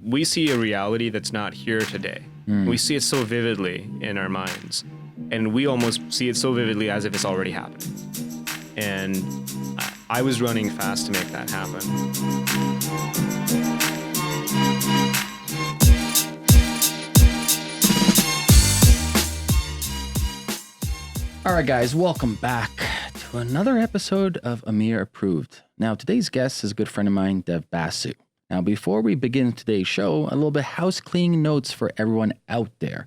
we see a reality that's not here today. We see it so vividly in our minds, and we almost see it so vividly as if it's already happening. And I was running fast to make that happen. All right, guys, welcome back to another episode of Ameer Approved. Now, today's guest is a good friend of mine, Dev Basu. Now, before we begin today's show, a little bit house cleaning notes for everyone out there.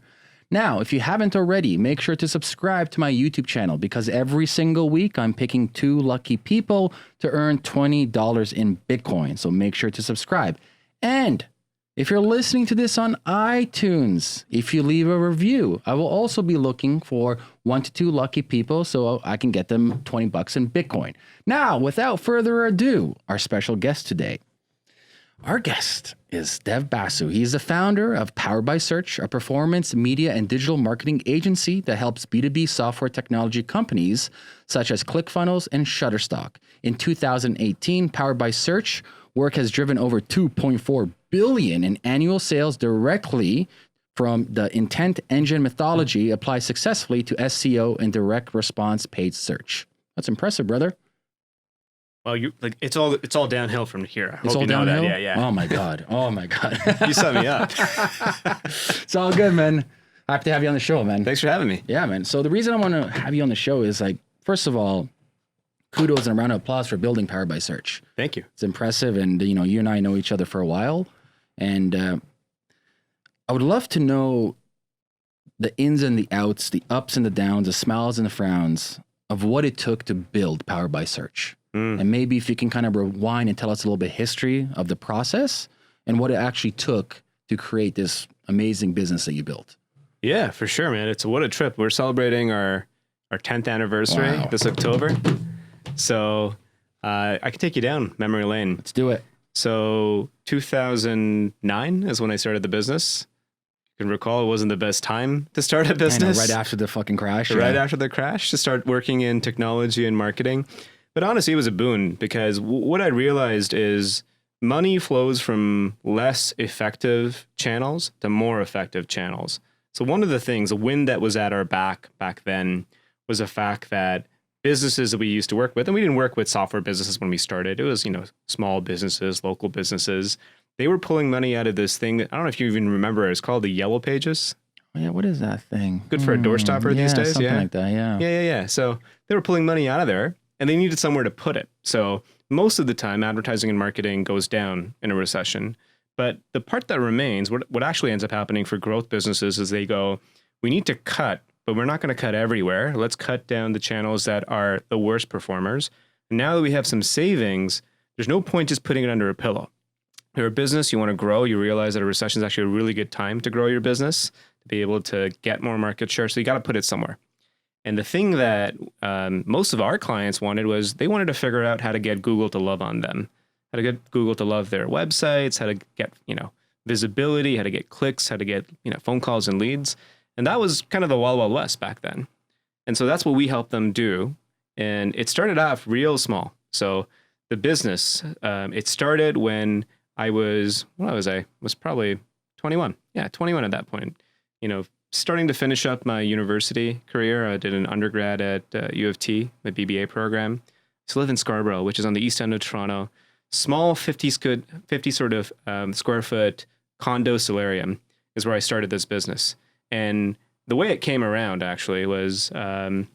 Now, if you haven't already, make sure to subscribe to my YouTube channel because every single week I'm picking 2 lucky people to earn $20 in Bitcoin. So make sure to subscribe. And if you're listening to this on iTunes, if you leave a review, I will also be looking for 1 to 2 lucky people so I can get them $20 in Bitcoin. Now, without further ado, our special guest today. Our guest is Dev Basu. He is the founder of Powered by Search, a performance, media, and digital marketing agency that helps B2B software technology companies such as Clickfunnels and Shutterstock. In 2018, Powered by Search work has driven over $2.4 billion in annual sales directly from the intent engine methodology applied successfully to SEO and direct response paid search. That's impressive, brother. Well, it's all downhill from here. I It's hope all you know downhill? that. Yeah. Oh my God. You set me up. It's all good, man. Happy to have you on the show, man. Thanks for having me. Yeah, man. So the reason I want to have you on the show is first of all, kudos and a round of applause for building Powered by Search. Thank you. It's impressive. And, you and I know each other for a while. And I would love to know the ins and the outs, the ups and the downs, the smiles and the frowns of what it took to build Powered by Search. And maybe if you can kind of rewind and tell us a little bit history of the process and what it actually took to create this amazing business that you built. Yeah, for sure, man. What a trip. We're celebrating our 10th anniversary this October. So I can take you down memory lane. Let's do it. So 2009 is when I started the business. You can recall it wasn't the best time to start a business. Right after the fucking crash. Right after the crash to start working in technology and marketing. But honestly, it was a boon because what I realized is money flows from less effective channels to more effective channels. So one of the things, the wind that was at our back then was the fact that businesses that we used to work with, and we didn't work with software businesses when we started. It was, small businesses, local businesses. They were pulling money out of this thing that, I don't know if you even remember, it's called the Yellow Pages. Yeah, what is that thing? Good for a doorstopper these days. Something like that, yeah. Yeah. So they were pulling money out of there. And they needed somewhere to put it. So most of the time, advertising and marketing goes down in a recession. But the part that remains, what actually ends up happening for growth businesses is they go, we need to cut, but we're not going to cut everywhere. Let's cut down the channels that are the worst performers. And now that we have some savings, there's no point just putting it under a pillow. If you're a business, you want to grow, you realize that a recession is actually a really good time to grow your business, to be able to get more market share. So you got to put it somewhere. And the thing that most of our clients wanted was they wanted to figure out how to get Google to love on them, how to get Google to love their websites, how to get, visibility, how to get clicks, how to get, phone calls and leads. And that was kind of the Wild Wild West back then. And so that's what we helped them do. And it started off real small. So the business, it started when I was probably 21. Yeah, 21 at that point. Starting to finish up my university career. I did an undergrad at U of T, my BBA program. So I live in Scarborough, which is on the east end of Toronto. Small 50 sort of square foot condo solarium is where I started this business. And the way it came around actually was I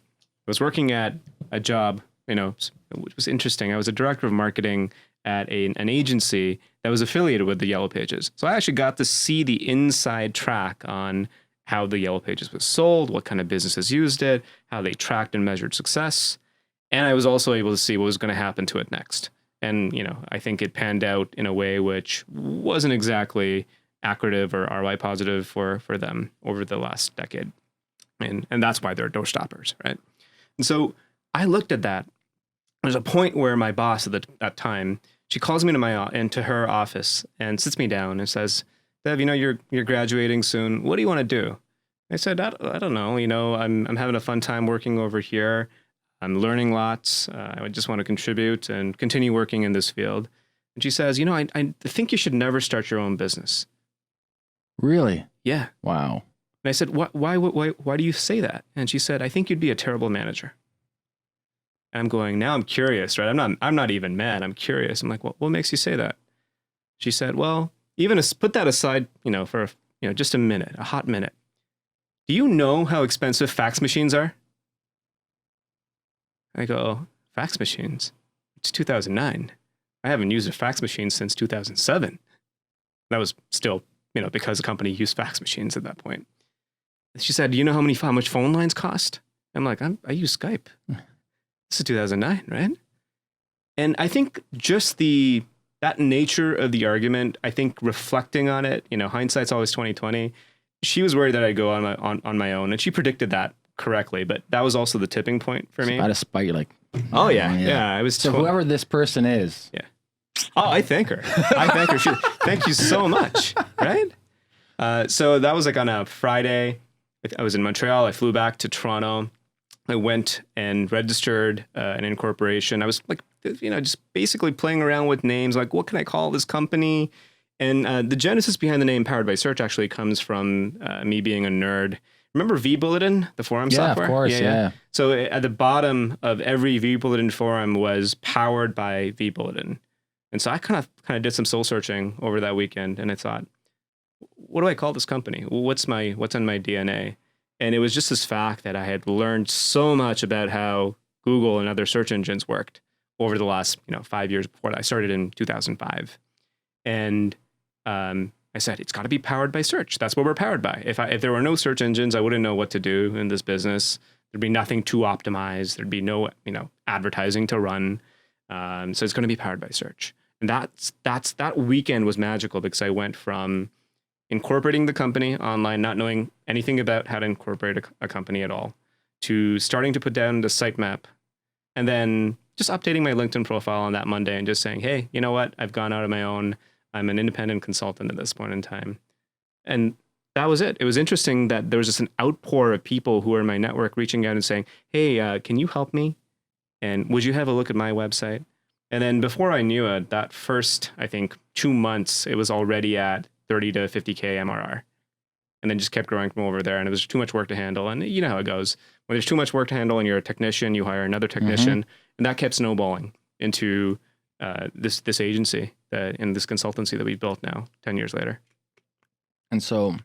was working at a job, which was interesting. I was a director of marketing at an agency that was affiliated with the Yellow Pages. So I actually got to see the inside track on how the Yellow Pages was sold, what kind of businesses used it, how they tracked and measured success. And I was also able to see what was going to happen to it next. And, I think it panned out in a way which wasn't exactly accretive or ROI positive for them over the last decade. And that's why they're doorstoppers, right? And so I looked at that. There's a point where my boss at that time, she calls me into her office and sits me down and says, Dev, you're graduating soon. What do you want to do? I said, I don't know. I'm having a fun time working over here. I'm learning lots. I just want to contribute and continue working in this field. And she says, I think you should never start your own business. Really? Yeah. Wow. And I said, why do you say that? And she said, I think you'd be a terrible manager. And I'm going, now I'm curious, right? I'm not even mad. I'm curious. I'm like, what makes you say that? She said, well, put that aside, for just a minute, a hot minute. Do you know how expensive fax machines are? I go, fax machines? It's 2009. I haven't used a fax machine since 2007. That was still, because the company used fax machines at that point. She said, do you know how much phone lines cost? I'm like, I use Skype. This is 2009, right? And I think just that nature of the argument, I think reflecting on it, hindsight's always 20/20. She was worried that I'd go on my own, and she predicted that correctly. But that was also the tipping point for me. Out of spite, you're like, oh yeah. I was so whoever this person is. Yeah. Oh, I thank her. Thank you so much. Right. So that was like on a Friday. I was in Montreal. I flew back to Toronto. I went and registered an incorporation. I was like, just basically playing around with names. Like, what can I call this company? And the genesis behind the name Powered by Search actually comes from me being a nerd. Remember vBulletin, the forum software? Yeah, of course, yeah. So at the bottom of every vBulletin forum was Powered by vBulletin. And so I kind of did some soul searching over that weekend, and I thought, what do I call this company? What's in my DNA? And it was just this fact that I had learned so much about how Google and other search engines worked over the last 5 years before that. I started in 2005, and I said it's got to be powered by search. That's what we're powered by. If there were no search engines, I wouldn't know what to do in this business. There'd be nothing to optimize. There'd be no advertising to run. So it's going to be powered by search. And that weekend was magical because I went from incorporating the company online, not knowing anything about how to incorporate a company at all, to starting to put down the sitemap, and then just updating my LinkedIn profile on that Monday and just saying, hey, you know what? I've gone out on my own. I'm an independent consultant at this point in time. And that was it. It was interesting that there was just an outpour of people who were in my network reaching out and saying, hey, can you help me? And would you have a look at my website? And then before I knew it, that first, I think, 2 months, it was already at 30 to 50K MRR. And then just kept growing from over there. And it was too much work to handle. And you know how it goes. When there's too much work to handle and you're a technician, you hire another technician. And that kept snowballing into this agency and this consultancy that we've built now 10 years later. And so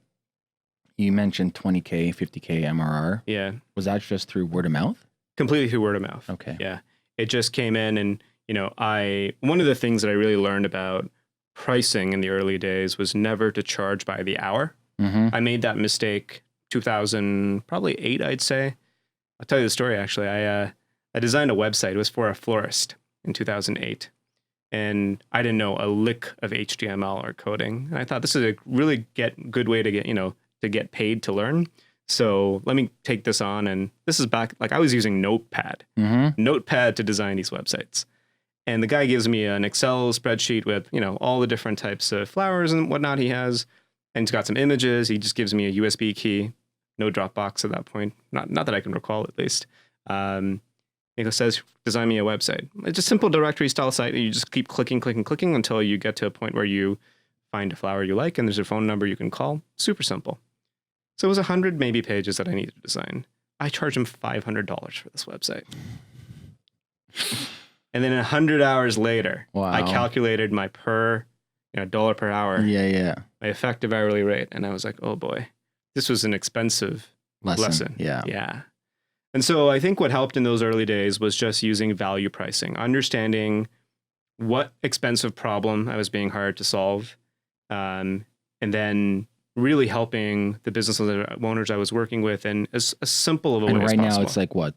you mentioned 20K, 50K MRR. Yeah. Was that just through word of mouth? Completely through word of mouth. Okay. Yeah. It just came in, and one of the things that I really learned about pricing in the early days was never to charge by the hour. I made that mistake 2008, I'd say. I'll tell you the story, actually. I designed a website. It was for a florist in 2008. And I didn't know a lick of HTML or coding. And I thought this is a really good way to get paid to learn. So let me take this on. And this is back, like I was using Notepad to design these websites. And the guy gives me an Excel spreadsheet with, all the different types of flowers and whatnot he has. And he's got some images. He just gives me a USB key, no Dropbox at that point. Not that I can recall, at least. It says, design me a website. It's a simple directory style site. You just keep clicking until you get to a point where you find a flower you like and there's a phone number you can call. Super simple. So it was 100 maybe pages that I needed to design. I charged him $500 for this website. And then 100 hours later, I calculated my dollar per hour. Yeah. My effective hourly rate. And I was like, oh boy, this was an expensive lesson. Yeah. And so I think what helped in those early days was just using value pricing, understanding what expensive problem I was being hired to solve, and then really helping the business owners I was working with in as simple of a way as possible. And right now it's like what?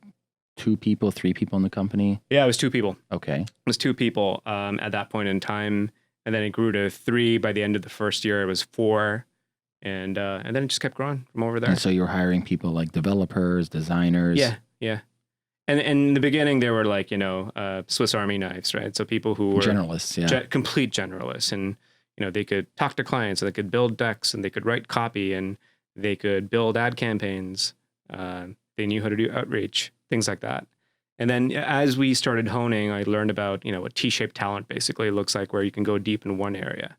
2 people, 3 people in the company? Yeah, it was 2 people. Okay. It was 2 people at that point in time. And then it grew to 3 by the end of the first year. It was 4. And then it just kept growing from over there. And so you're hiring people like developers, designers. Yeah. And in the beginning, they were like, Swiss Army knives, right? So people who were generalists, yeah. Complete generalists. And, they could talk to clients, and they could build decks, and they could write copy, and they could build ad campaigns. They knew how to do outreach, things like that. And then as we started honing, I learned about, what T-shaped talent basically looks like, where you can go deep in one area.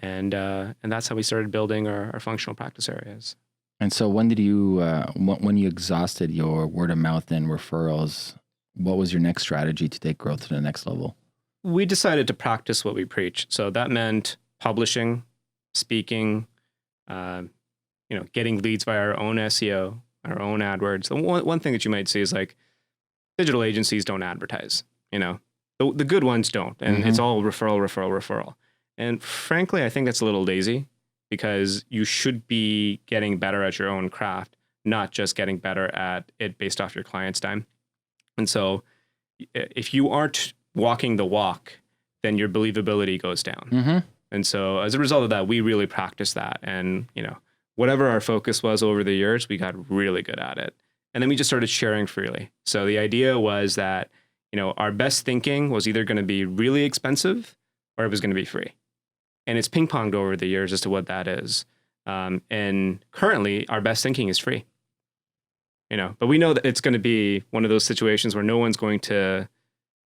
And that's how we started building our functional practice areas. And so when did you, when you exhausted your word of mouth and referrals, what was your next strategy to take growth to the next level? We decided to practice what we preach. So that meant publishing, speaking, getting leads via our own SEO, our own AdWords. The one thing that you might see is like digital agencies don't advertise, the good ones don't. And it's all referral. And frankly, I think that's a little lazy, because you should be getting better at your own craft, not just getting better at it based off your client's time. And so if you aren't walking the walk, then your believability goes down. And so as a result of that, we really practiced that. And, whatever our focus was over the years, we got really good at it. And then we just started sharing freely. So the idea was that, our best thinking was either going to be really expensive or it was going to be free. And it's ping-ponged over the years as to what that is. And currently, our best thinking is free. But we know that it's going to be one of those situations where no one's going to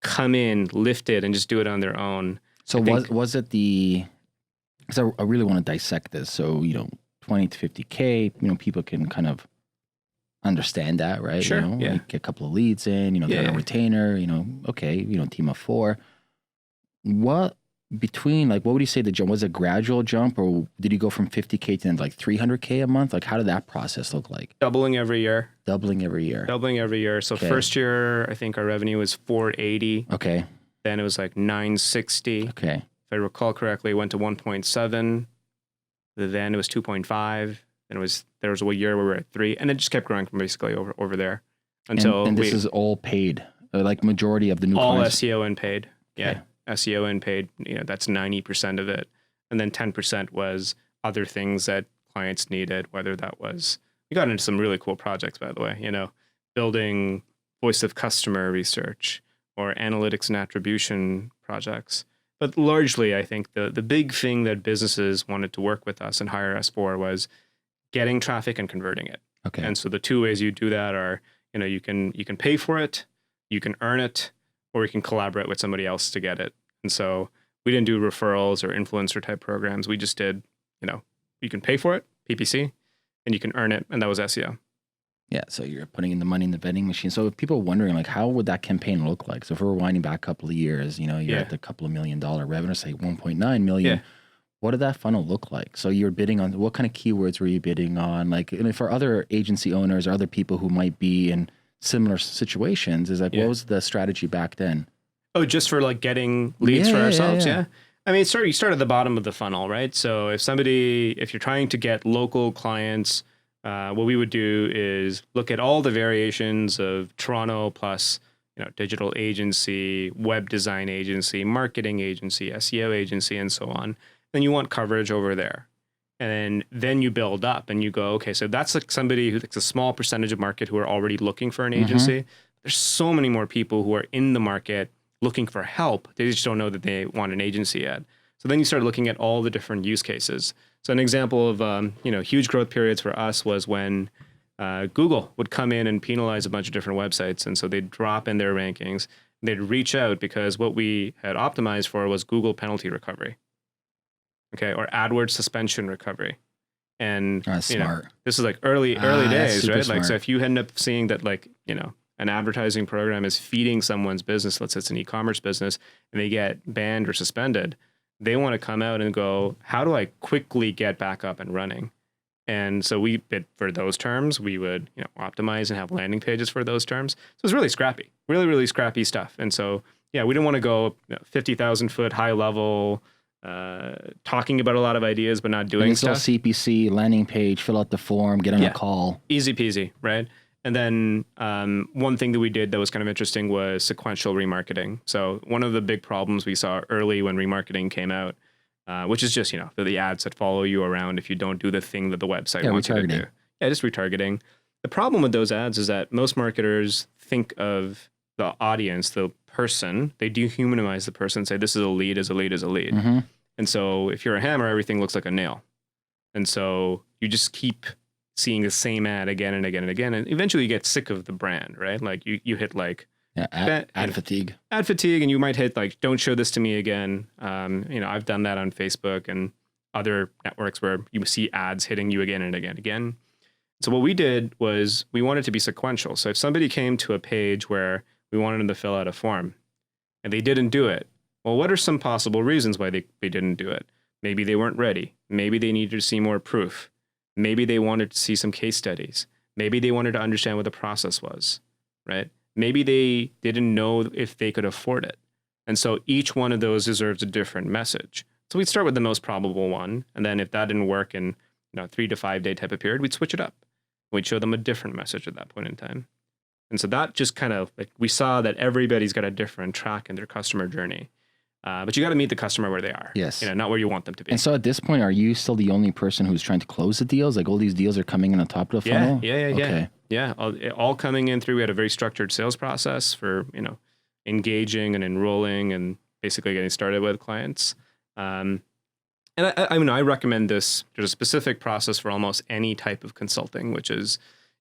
come in, lift it, and just do it on their own. So was it because I really want to dissect this. So, 20 to 50K, people can kind of understand that, right? Sure. Like get a couple of leads in, get a retainer, okay, team of 4. What would you say the jump was? A gradual jump, or did you go from 50K to then like 300K a month? Like, how did that process look like? Doubling every year. So first year, I think our revenue was 480. Okay. Then it was like 960. Okay. If I recall correctly, it went to 1.7. Then it was 2.5. Then there was a year where we were at 3, and it just kept growing from basically over there until and this is all paid, like majority of the new all clients. SEO and paid. Yeah. Okay. SEO and paid, that's 90% of it. And then 10% was other things that clients needed, whether that was, we got into some really cool projects, by the way, building voice of customer research or analytics and attribution projects. But largely, I think the big thing that businesses wanted to work with us and hire us for was getting traffic and converting it. Okay. And so the two ways you do that are, you can pay for it, you can earn it, or you can collaborate with somebody else to get it. And so we didn't do referrals or influencer type programs. We just did, you can pay for it, PPC, and you can earn it. And that was SEO. Yeah. So you're putting in the money in the vending machine. So if people are wondering, like, how would that campaign look like? So if we're winding back a couple of years, you're at the couple of $1 million revenue, say 1.9 million. Yeah. What did that funnel look like? So you're bidding on, what kind of keywords were you bidding on? Like, and for other agency owners or other people who might be in similar situations, is like, what was the strategy back then? Oh, just for like getting leads for ourselves? Yeah. I mean, you start at the bottom of the funnel, right? So if you're trying to get local clients, what we would do is look at all the variations of Toronto plus, digital agency, web design agency, marketing agency, SEO agency, and so on. Then you want coverage over there. And then you build up and you go, okay, so that's like somebody who's a small percentage of market who are already looking for an agency. There's so many more people who are in the market looking for help. They just don't know that they want an agency yet. So then you start looking at all the different use cases. So an example of, huge growth periods for us was when Google would come in and penalize a bunch of different websites. And so they'd drop in their rankings. They'd reach out because what we had optimized for was Google penalty recovery. Okay. Or AdWords suspension recovery. And smart. This is like early days, right? Smart. Like, so if you end up seeing that, like, an advertising program is feeding someone's business, let's say it's an e-commerce business, and they get banned or suspended, they want to come out and go, how do I quickly get back up and running? And so we bid for those terms. We would, optimize and have landing pages for those terms. So it's really scrappy, really, really scrappy stuff. And so, we didn't want to go 50,000 foot high level, talking about a lot of ideas, but not doing stuff. All CPC, landing page, fill out the form, get on a call. Easy peasy, right? And then one thing that we did that was kind of interesting was sequential remarketing. So one of the big problems we saw early when remarketing came out, which is just, the ads that follow you around if you don't do the thing that the website wants you to do. Yeah, just retargeting. The problem with those ads is that most marketers think of the audience, the person, they dehumanize the person, say this is a lead, is a lead, is a lead. And so if you're a hammer, everything looks like a nail. And so you just keep seeing the same ad again and again and again. And eventually you get sick of the brand, right? Like you hit like Yeah, ad fatigue. Ad fatigue, and you might hit like, don't show this to me again. I've done that on Facebook and other networks where you see ads hitting you again and again and again. So what we did was we wanted to be sequential. So if somebody came to a page where we wanted them to fill out a form and they didn't do it, well, what are some possible reasons why they didn't do it? Maybe they weren't ready. Maybe they needed to see more proof. Maybe they wanted to see some case studies. Maybe they wanted to understand what the process was, right? Maybe they didn't know if they could afford it. And so each one of those deserves a different message. So we'd start with the most probable one. And then if that didn't work in 3 to 5 day type of period, we'd switch it up. We'd show them a different message at that point in time. And so that just kind of like, we saw that everybody's got a different track in their customer journey. But you got to meet the customer where they are. Yes. Not where you want them to be. And so at this point, are you still the only person who's trying to close the deals? Like all these deals are coming in on top of the funnel? Yeah. Okay. Yeah. All coming in through, we had a very structured sales process for, engaging and enrolling and basically getting started with clients. And I recommend this. There's a specific process for almost any type of consulting, which is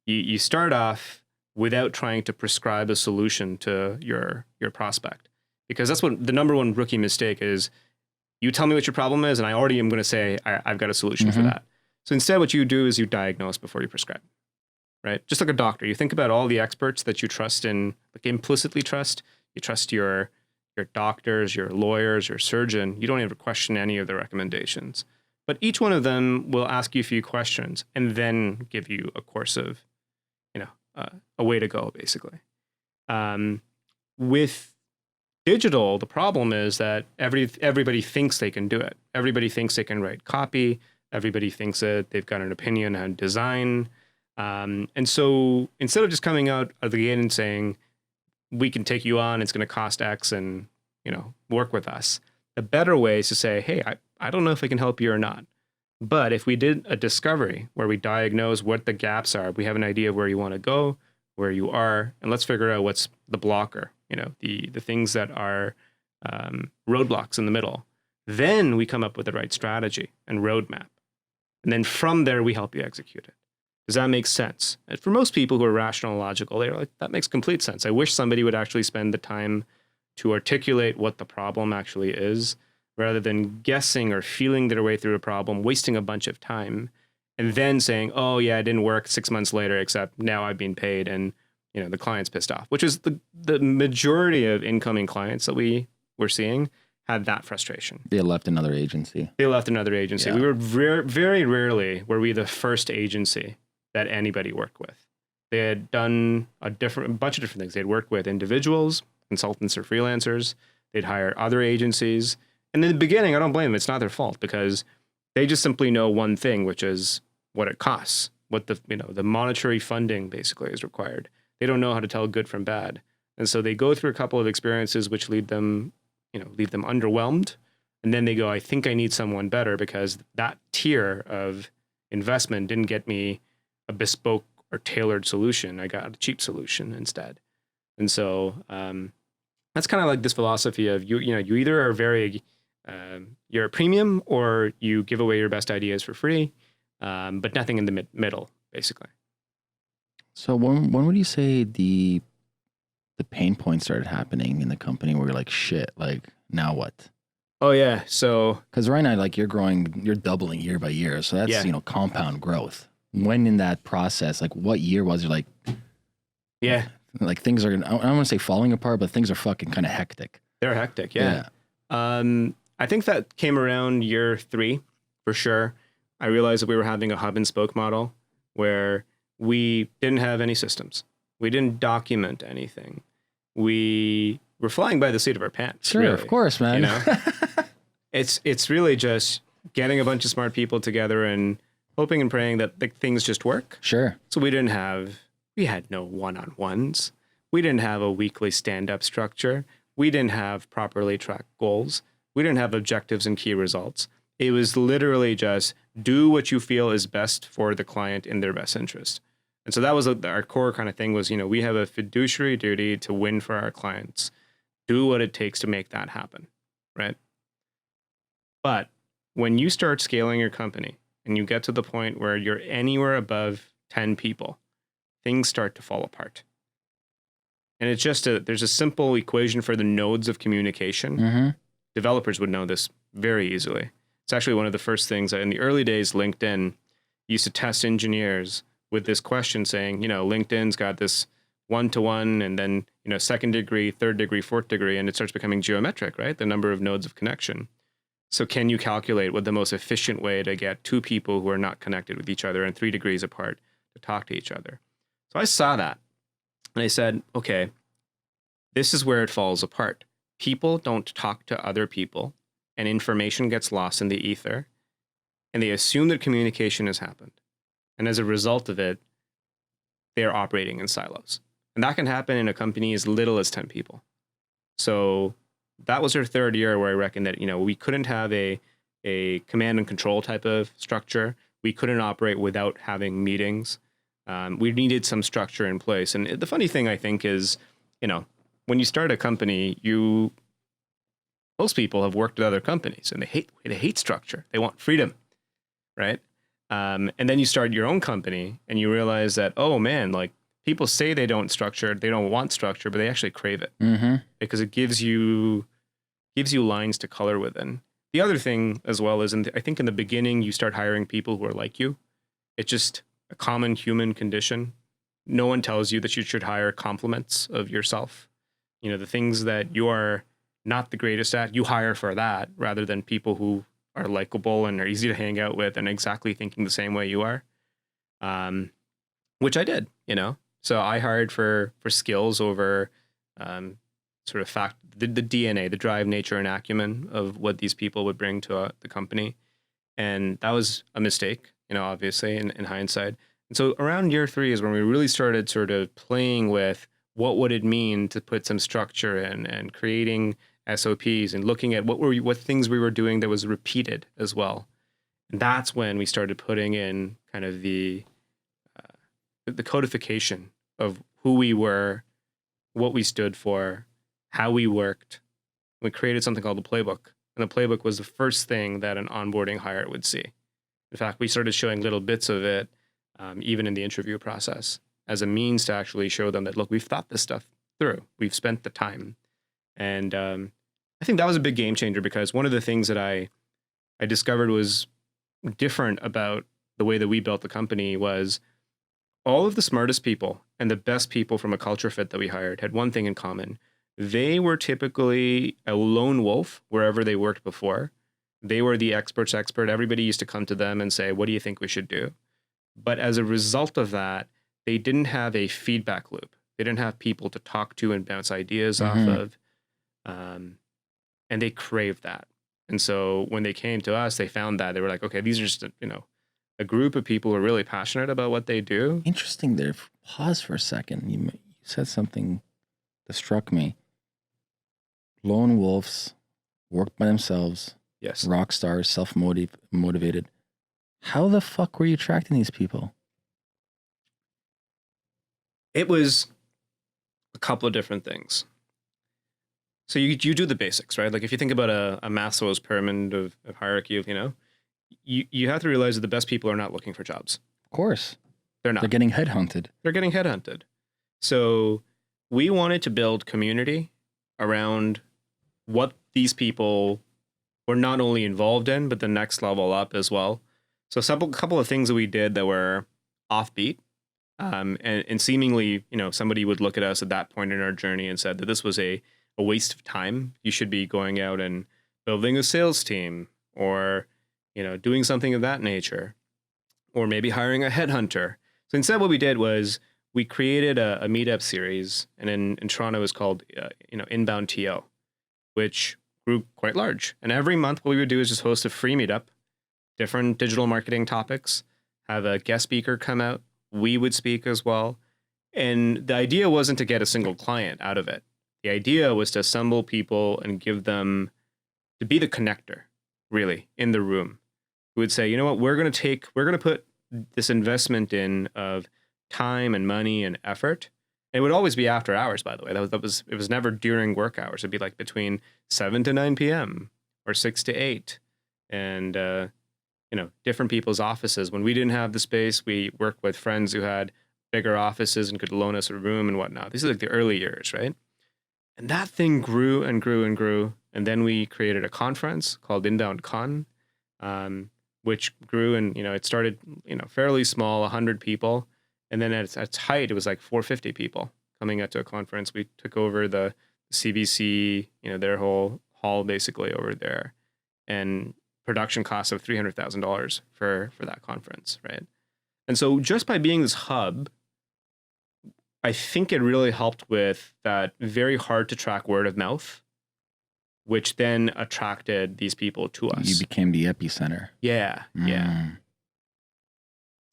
you start off without trying to prescribe a solution to your prospect. Because that's what the number one rookie mistake is. You tell me what your problem is, and I already am going to say, I've got a solution for that. So instead, what you do is you diagnose before you prescribe, right? Just like a doctor. You think about all the experts that you trust and like implicitly trust. You trust your doctors, your lawyers, your surgeon. You don't ever question any of their recommendations. But each one of them will ask you a few questions and then give you a course of, a way to go, basically. With digital, the problem is that everybody thinks they can do it. Everybody thinks they can write copy. Everybody thinks that they've got an opinion on design. And so instead of just coming out of the gate and saying, we can take you on, it's going to cost X and, work with us. The better way is to say, hey, I don't know if I can help you or not. But if we did a discovery where we diagnose what the gaps are, we have an idea of where you want to go, where you are, and let's figure out what's the blocker, the things that are roadblocks in the middle. Then we come up with the right strategy and roadmap. And then from there, we help you execute it. Does that make sense? And for most people who are rational and logical, they're like, that makes complete sense. I wish somebody would actually spend the time to articulate what the problem actually is, rather than guessing or feeling their way through a problem, wasting a bunch of time, and then saying, oh yeah, it didn't work 6 months later, except now I've been paid and the client's pissed off, which is the majority of incoming clients that we were seeing had that frustration. They left another agency. Yeah. We were very rarely were we the first agency that anybody worked with. They had done a bunch of different things. They'd worked with individuals, consultants or freelancers. They'd hire other agencies. And in the beginning, I don't blame them. It's not their fault because they just simply know one thing, which is what it costs, what the monetary funding basically is required. They don't know how to tell good from bad. And so they go through a couple of experiences which leave them underwhelmed. And then they go, I think I need someone better because that tier of investment didn't get me a bespoke or tailored solution. I got a cheap solution instead. And so that's kind of like this philosophy of you either are very you're a premium or you give away your best ideas for free, but nothing in the middle, basically. So when would you say the pain points started happening in the company where you're like, shit, like now what? Oh yeah. So because right now, like you're doubling year by year. So that's, compound growth. When in that process, like what year was it like? Yeah. Like things are, I don't want to say falling apart, but things are fucking kind of hectic. They're hectic. Yeah. I think that came around year 3 for sure. I realized that we were having a hub and spoke model where we didn't have any systems. We didn't document anything. We were flying by the seat of our pants. Sure, really, of course, man. It's really just getting a bunch of smart people together and hoping and praying that things just work. Sure. So we had no one-on-ones. We didn't have a weekly stand-up structure. We didn't have properly tracked goals. We didn't have objectives and key results. It was literally just do what you feel is best for the client in their best interest. And so that was our core kind of thing was, we have a fiduciary duty to win for our clients. Do what it takes to make that happen, right? But when you start scaling your company and you get to the point where you're anywhere above 10 people, things start to fall apart. And it's just there's a simple equation for the nodes of communication. Mm-hmm. Developers would know this very easily. It's actually one of the first things that in the early days, LinkedIn used to test engineers with this question saying, LinkedIn's got this 1-to-1 and then, second degree, third degree, fourth degree, and it starts becoming geometric, right? The number of nodes of connection. So can you calculate what the most efficient way to get two people who are not connected with each other and 3 degrees apart to talk to each other? So I saw that and I said, okay, this is where it falls apart. People don't talk to other people and information gets lost in the ether and they assume that communication has happened. And as a result of it, they're operating in silos. And that can happen in a company as little as 10 people. So that was our third year where I reckoned that, we couldn't have a command and control type of structure. We couldn't operate without having meetings. We needed some structure in place. And the funny thing, I think, is, when you start a company, most people have worked at other companies and they hate structure. They want freedom, right? And then you start your own company and you realize that, oh man, like people say they don't want structure, but they actually crave it because it gives you lines to color within. The other thing as well is, I think in the beginning, you start hiring people who are like you. It's just a common human condition. No one tells you that you should hire complements of yourself. The things that you are not the greatest at, you hire for that rather than people who are likable and are easy to hang out with and exactly thinking the same way you are, which I did, So I hired for skills over sort of the DNA, the drive, nature, and acumen of what these people would bring to the company. And that was a mistake, obviously, in hindsight. And so around year 3 is when we really started sort of playing with what would it mean to put some structure in and creating SOPs and looking at what things we were doing that was repeated as well. And that's when we started putting in kind of the codification of who we were, what we stood for, how we worked. We created something called the playbook. And the playbook was the first thing that an onboarding hire would see. In fact, we started showing little bits of it, even in the interview process, as a means to actually show them that, look, we've thought this stuff through. We've spent the time. And I think that was a big game changer because one of the things that I discovered was different about the way that we built the company was all of the smartest people and the best people from a culture fit that we hired had one thing in common. They were typically a lone wolf wherever they worked before. They were the expert's expert. Everybody used to come to them and say, what do you think we should do? But as a result of that, they didn't have a feedback loop. They didn't have people to talk to and bounce ideas off of. And they craved that. And so when they came to us, they found that they were like, okay, these are just, a group of people who are really passionate about what they do. Interesting there. Pause for a second. You said something that struck me. Lone wolves work by themselves. Yes. Rock stars, self-motivated. How the fuck were you attracting these people? It was a couple of different things. So you do the basics, right? Like if you think about a Maslow's pyramid of hierarchy of, you have to realize that the best people are not looking for jobs. Of course. They're not. They're getting headhunted. They're getting headhunted. So we wanted to build community around what these people were not only involved in, but the next level up as well. So a couple of things that we did that were offbeat. And seemingly, somebody would look at us at that point in our journey and said that this was a waste of time. You should be going out and building a sales team or, doing something of that nature, or maybe hiring a headhunter. So instead what we did was we created a meetup series, and in Toronto it was called, Inbound TO, which grew quite large. And every month what we would do is just host a free meetup, different digital marketing topics, have a guest speaker come out. We would speak as well. And the idea wasn't to get a single client out of it. The idea was to assemble people and give them, to be the connector, really, in the room. We would say, you know what, we're going to put this investment in of time and money and effort. And it would always be after hours, by the way. It was never during work hours. It'd be like between 7 to 9 p.m. or 6 to 8. And, different people's offices. When we didn't have the space, we worked with friends who had bigger offices and could loan us a room and whatnot. These are like the early years, right? And that thing grew and grew and grew. And then we created a conference called Inbound Con, which grew, and it started fairly small, 100 people, and then at its height it was like 450 people coming out to a conference. We took over the CBC, their whole hall basically over there, and production costs of $300,000 for that conference, right? And so just by being this hub, I think it really helped with that very hard to track word of mouth, which then attracted these people to us. You became the epicenter. Yeah. It's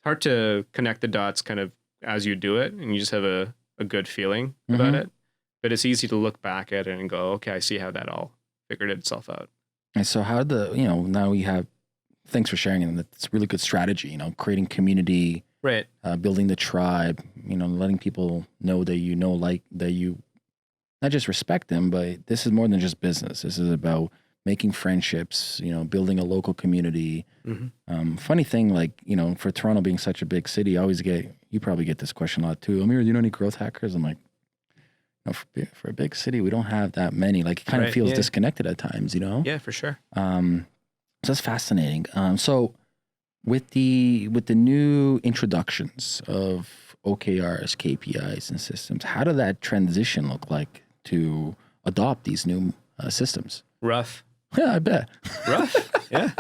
hard to connect the dots kind of as you do it, and you just have a good feeling about it. But it's easy to look back at it and go, okay, I see how that all figured itself out. And so how now we have, thanks for sharing it. That's a really good strategy, creating community, right? Building the tribe, letting people know that that you not just respect them, but this is more than just business. This is about making friendships, building a local community. Funny thing, for Toronto being such a big city, you probably get this question a lot too. Amir, do you know any growth hackers? I'm like, no, for a big city, we don't have that many. Like it kind of feels disconnected at times, Yeah, for sure. So that's fascinating. So with the new introductions of OKRs, KPIs, and systems, how did that transition look like to adopt these new systems? Rough. Yeah, I bet. Rough. Yeah.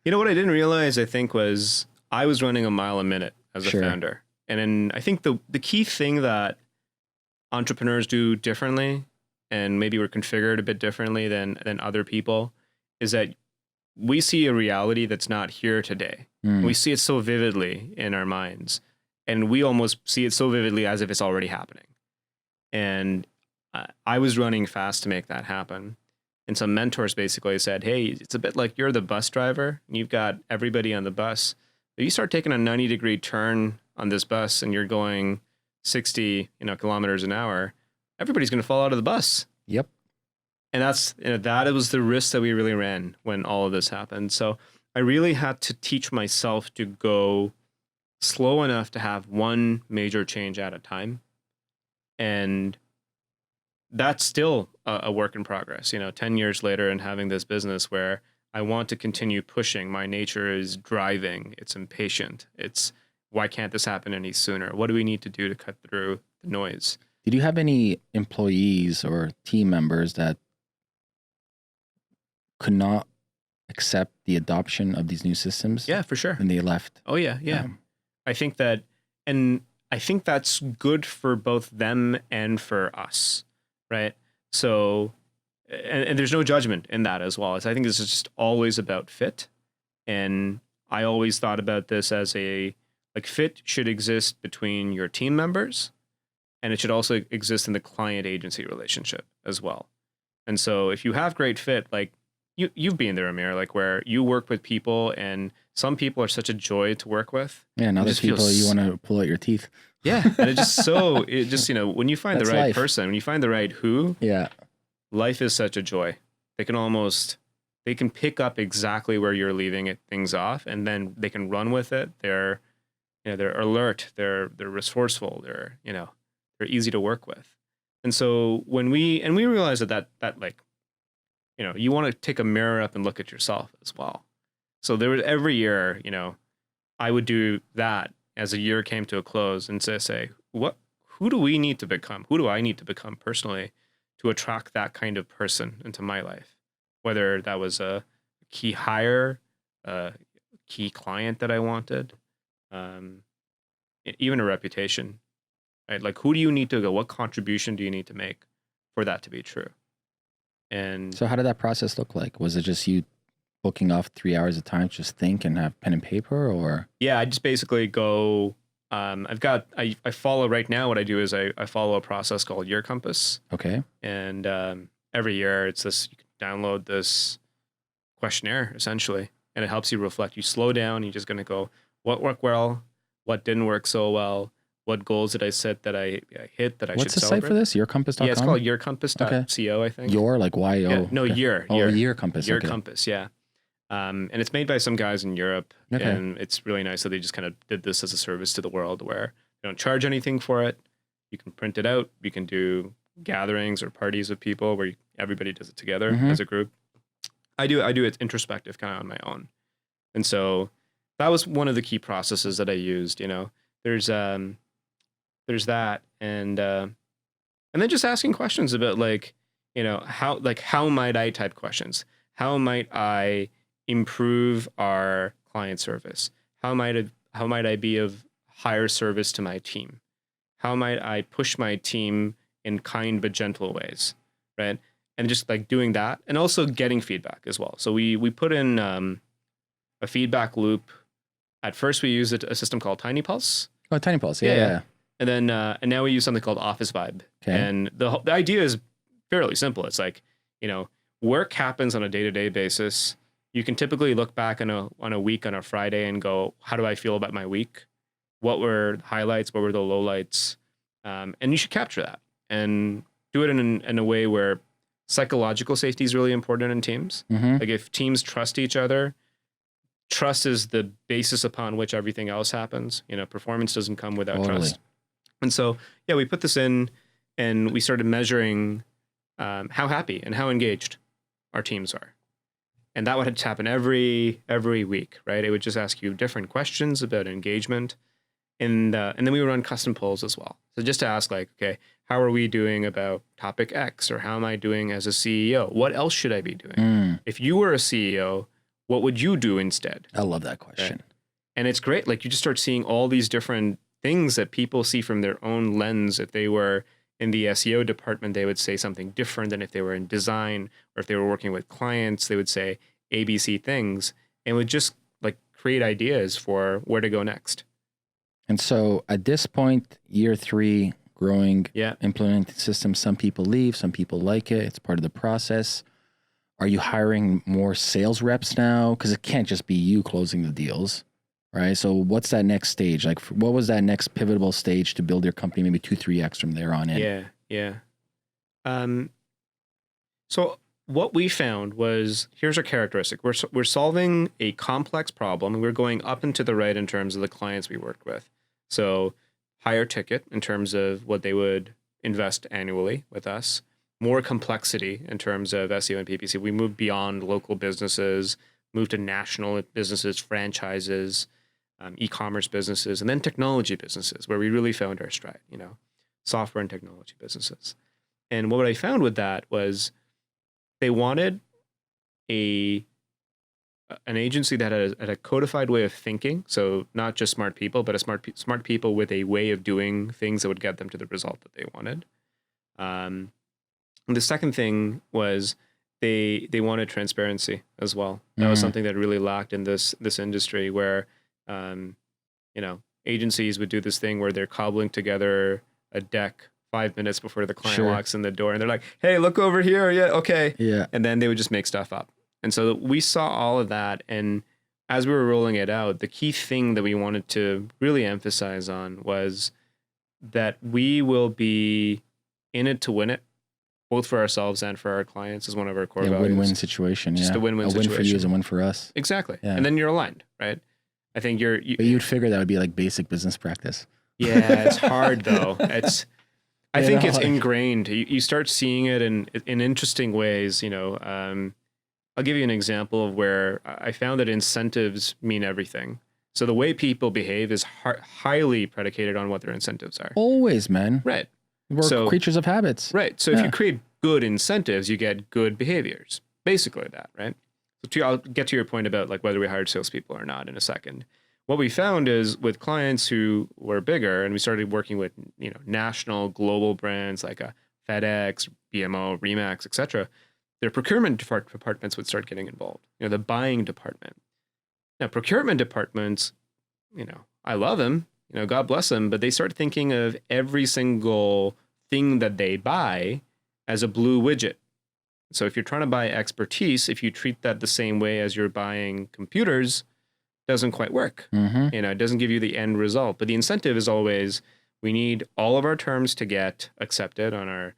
What I didn't realize, I think, was I was running a mile a minute as a founder. And then I think the key thing that entrepreneurs do differently, and maybe we're configured a bit differently than other people, is that we see a reality that's not here today. We see it so vividly in our minds, and we almost see it so vividly as if it's already happening. And I was running fast to make that happen. And some mentors basically said, hey, it's a bit like you're the bus driver and you've got everybody on the bus. If you start taking a 90-degree turn on this bus and you're going 60 kilometers an hour, everybody's going to fall out of the bus. Yep. And that was the risk that we really ran when all of this happened. So I really had to teach myself to go slow enough to have one major change at a time. And that's still a work in progress, 10 years later, and having this business where I want to continue pushing. My nature is driving. It's impatient. It's, why can't this happen any sooner? What do we need to do to cut through the noise? Did you have any employees or team members that could not accept the adoption of these new systems? Yeah, for sure. And they left. Oh, yeah. I think that's good for both them and for us. Right. So, and there's no judgment in that as well. I think this is just always about fit. And I always thought about this as fit should exist between your team members, and it should also exist in the client agency relationship as well. And so if you have great fit, like you've been there, Ameer, like where you work with people and some people are such a joy to work with. Yeah, and other people you want to pull out your teeth. Yeah. And it just when you find the right person, when you find the right who, life is such a joy. They can pick up exactly where you're leaving things off, and then they can run with it. They're alert. They're resourceful. They're easy to work with. And so when we realize that you want to take a mirror up and look at yourself as well. So there was every year, I would do that as a year came to a close and say, who do we need to become? Who do I need to become personally to attract that kind of person into my life? Whether that was a key hire, a key client that I wanted, even a reputation, right? Like, who do you need to go? What contribution do you need to make for that to be true? And so how did that process look like? Was it just you booking off 3 hours at a time, just think and have pen and paper, or? Yeah, I just basically go, I follow right now. What I do is I follow a process called Year Compass. Okay. And every year it's this, you can download this questionnaire essentially, and it helps you reflect. You slow down, you're just going to go, what worked well, what didn't work so well, what goals did I set that I hit that I What's should celebrate? What's the site for this? Yearcompass.com? Yeah, it's called yearcompass.co, I think. Your, like Y-O? Yeah, no, okay. year. Year Compass. Year Compass, yeah. And it's made by some guys in Europe, and it's really nice that they just kind of did this as a service to the world, where don't charge anything for it. You can print it out. You can do gatherings or parties of people where everybody does it together as a group. I do it introspective, kind of on my own. And so that was one of the key processes that I used. There's that, and then just asking questions about how might I type questions? How might I improve our client service? How might I be of higher service to my team? How might I push my team in kind but gentle ways, right? And just like doing that, and also getting feedback as well. So we put in a feedback loop. At first, we used a system called Tiny Pulse. Oh, Tiny Pulse, yeah. And then and now we use something called Office Vibe. Okay. And the idea is fairly simple. It's like, work happens on a day-to-day basis. You can typically look back on a week on a Friday and go, how do I feel about my week? What were the highlights? What were the lowlights? And you should capture that and do it in a way where psychological safety is really important in teams. Like if teams trust each other, trust is the basis upon which everything else happens. Performance doesn't come without trust. And so, we put this in and we started measuring how happy and how engaged our teams are. And that would happen every week, right? It would just ask you different questions about engagement. And then we would run custom polls as well. So just to ask okay, how are we doing about topic X, or how am I doing as a CEO? What else should I be doing? If you were a CEO, what would you do instead? I love that question. Right? And it's great. You just start seeing all these different things that people see from their own lens. If they were in the SEO department, they would say something different than if they were in design, or if they were working with clients, they would say ABC things, and would just create ideas for where to go next. And so at this point, year 3, growing, implementing systems, some people leave, some people like it. It's part of the process. Are you hiring more sales reps now? Because it can't just be you closing the deals, right? So what's that next stage? What was that next pivotal stage to build your company, maybe 2-3x from there on in? Yeah. So what we found was, here's our characteristic. We're solving a complex problem, and we're going up and to the right in terms of the clients we work with. So higher ticket in terms of what they would invest annually with us. More complexity in terms of SEO and PPC. We moved beyond local businesses, moved to national businesses, franchises, e-commerce businesses, and then technology businesses, where we really found our stride, software and technology businesses. And what I found with that was they wanted an agency that had a codified way of thinking. So not just smart people, but smart people with a way of doing things that would get them to the result that they wanted. And the second thing was they wanted transparency as well. That was something that really lacked in this industry, where agencies would do this thing where they're cobbling together a deck 5 minutes before the client walks in the door, and they're like, hey, look over here. Yeah, okay. Yeah. And then they would just make stuff up. And so we saw all of that. And as we were rolling it out, the key thing that we wanted to really emphasize on was that we will be in it to win it, both for ourselves and for our clients, is one of our core values. Win-win situation. Just a win-win situation. A win for you is a win for us. Exactly. Yeah. And then you're aligned, right? I think but you'd figure that would be basic business practice. Yeah, it's hard though. I think it's ingrained. You start seeing it in interesting ways. I'll give you an example of where I found that incentives mean everything. So the way people behave is highly predicated on what their incentives are. Always, man. Right. We're creatures of habits. Right. So if you create good incentives, you get good behaviors. Basically that, right? So I'll get to your point about whether we hired salespeople or not in a second. What we found is with clients who were bigger, and we started working with national, global brands like a FedEx, BMO, Remax, etc. Their procurement departments would start getting involved. The buying department. Now, procurement departments, I love them. God bless them, but they start thinking of every single thing that they buy as a blue widget. So if you're trying to buy expertise, if you treat that the same way as you're buying computers, doesn't quite work. It doesn't give you the end result. But the incentive is always, we need all of our terms to get accepted on our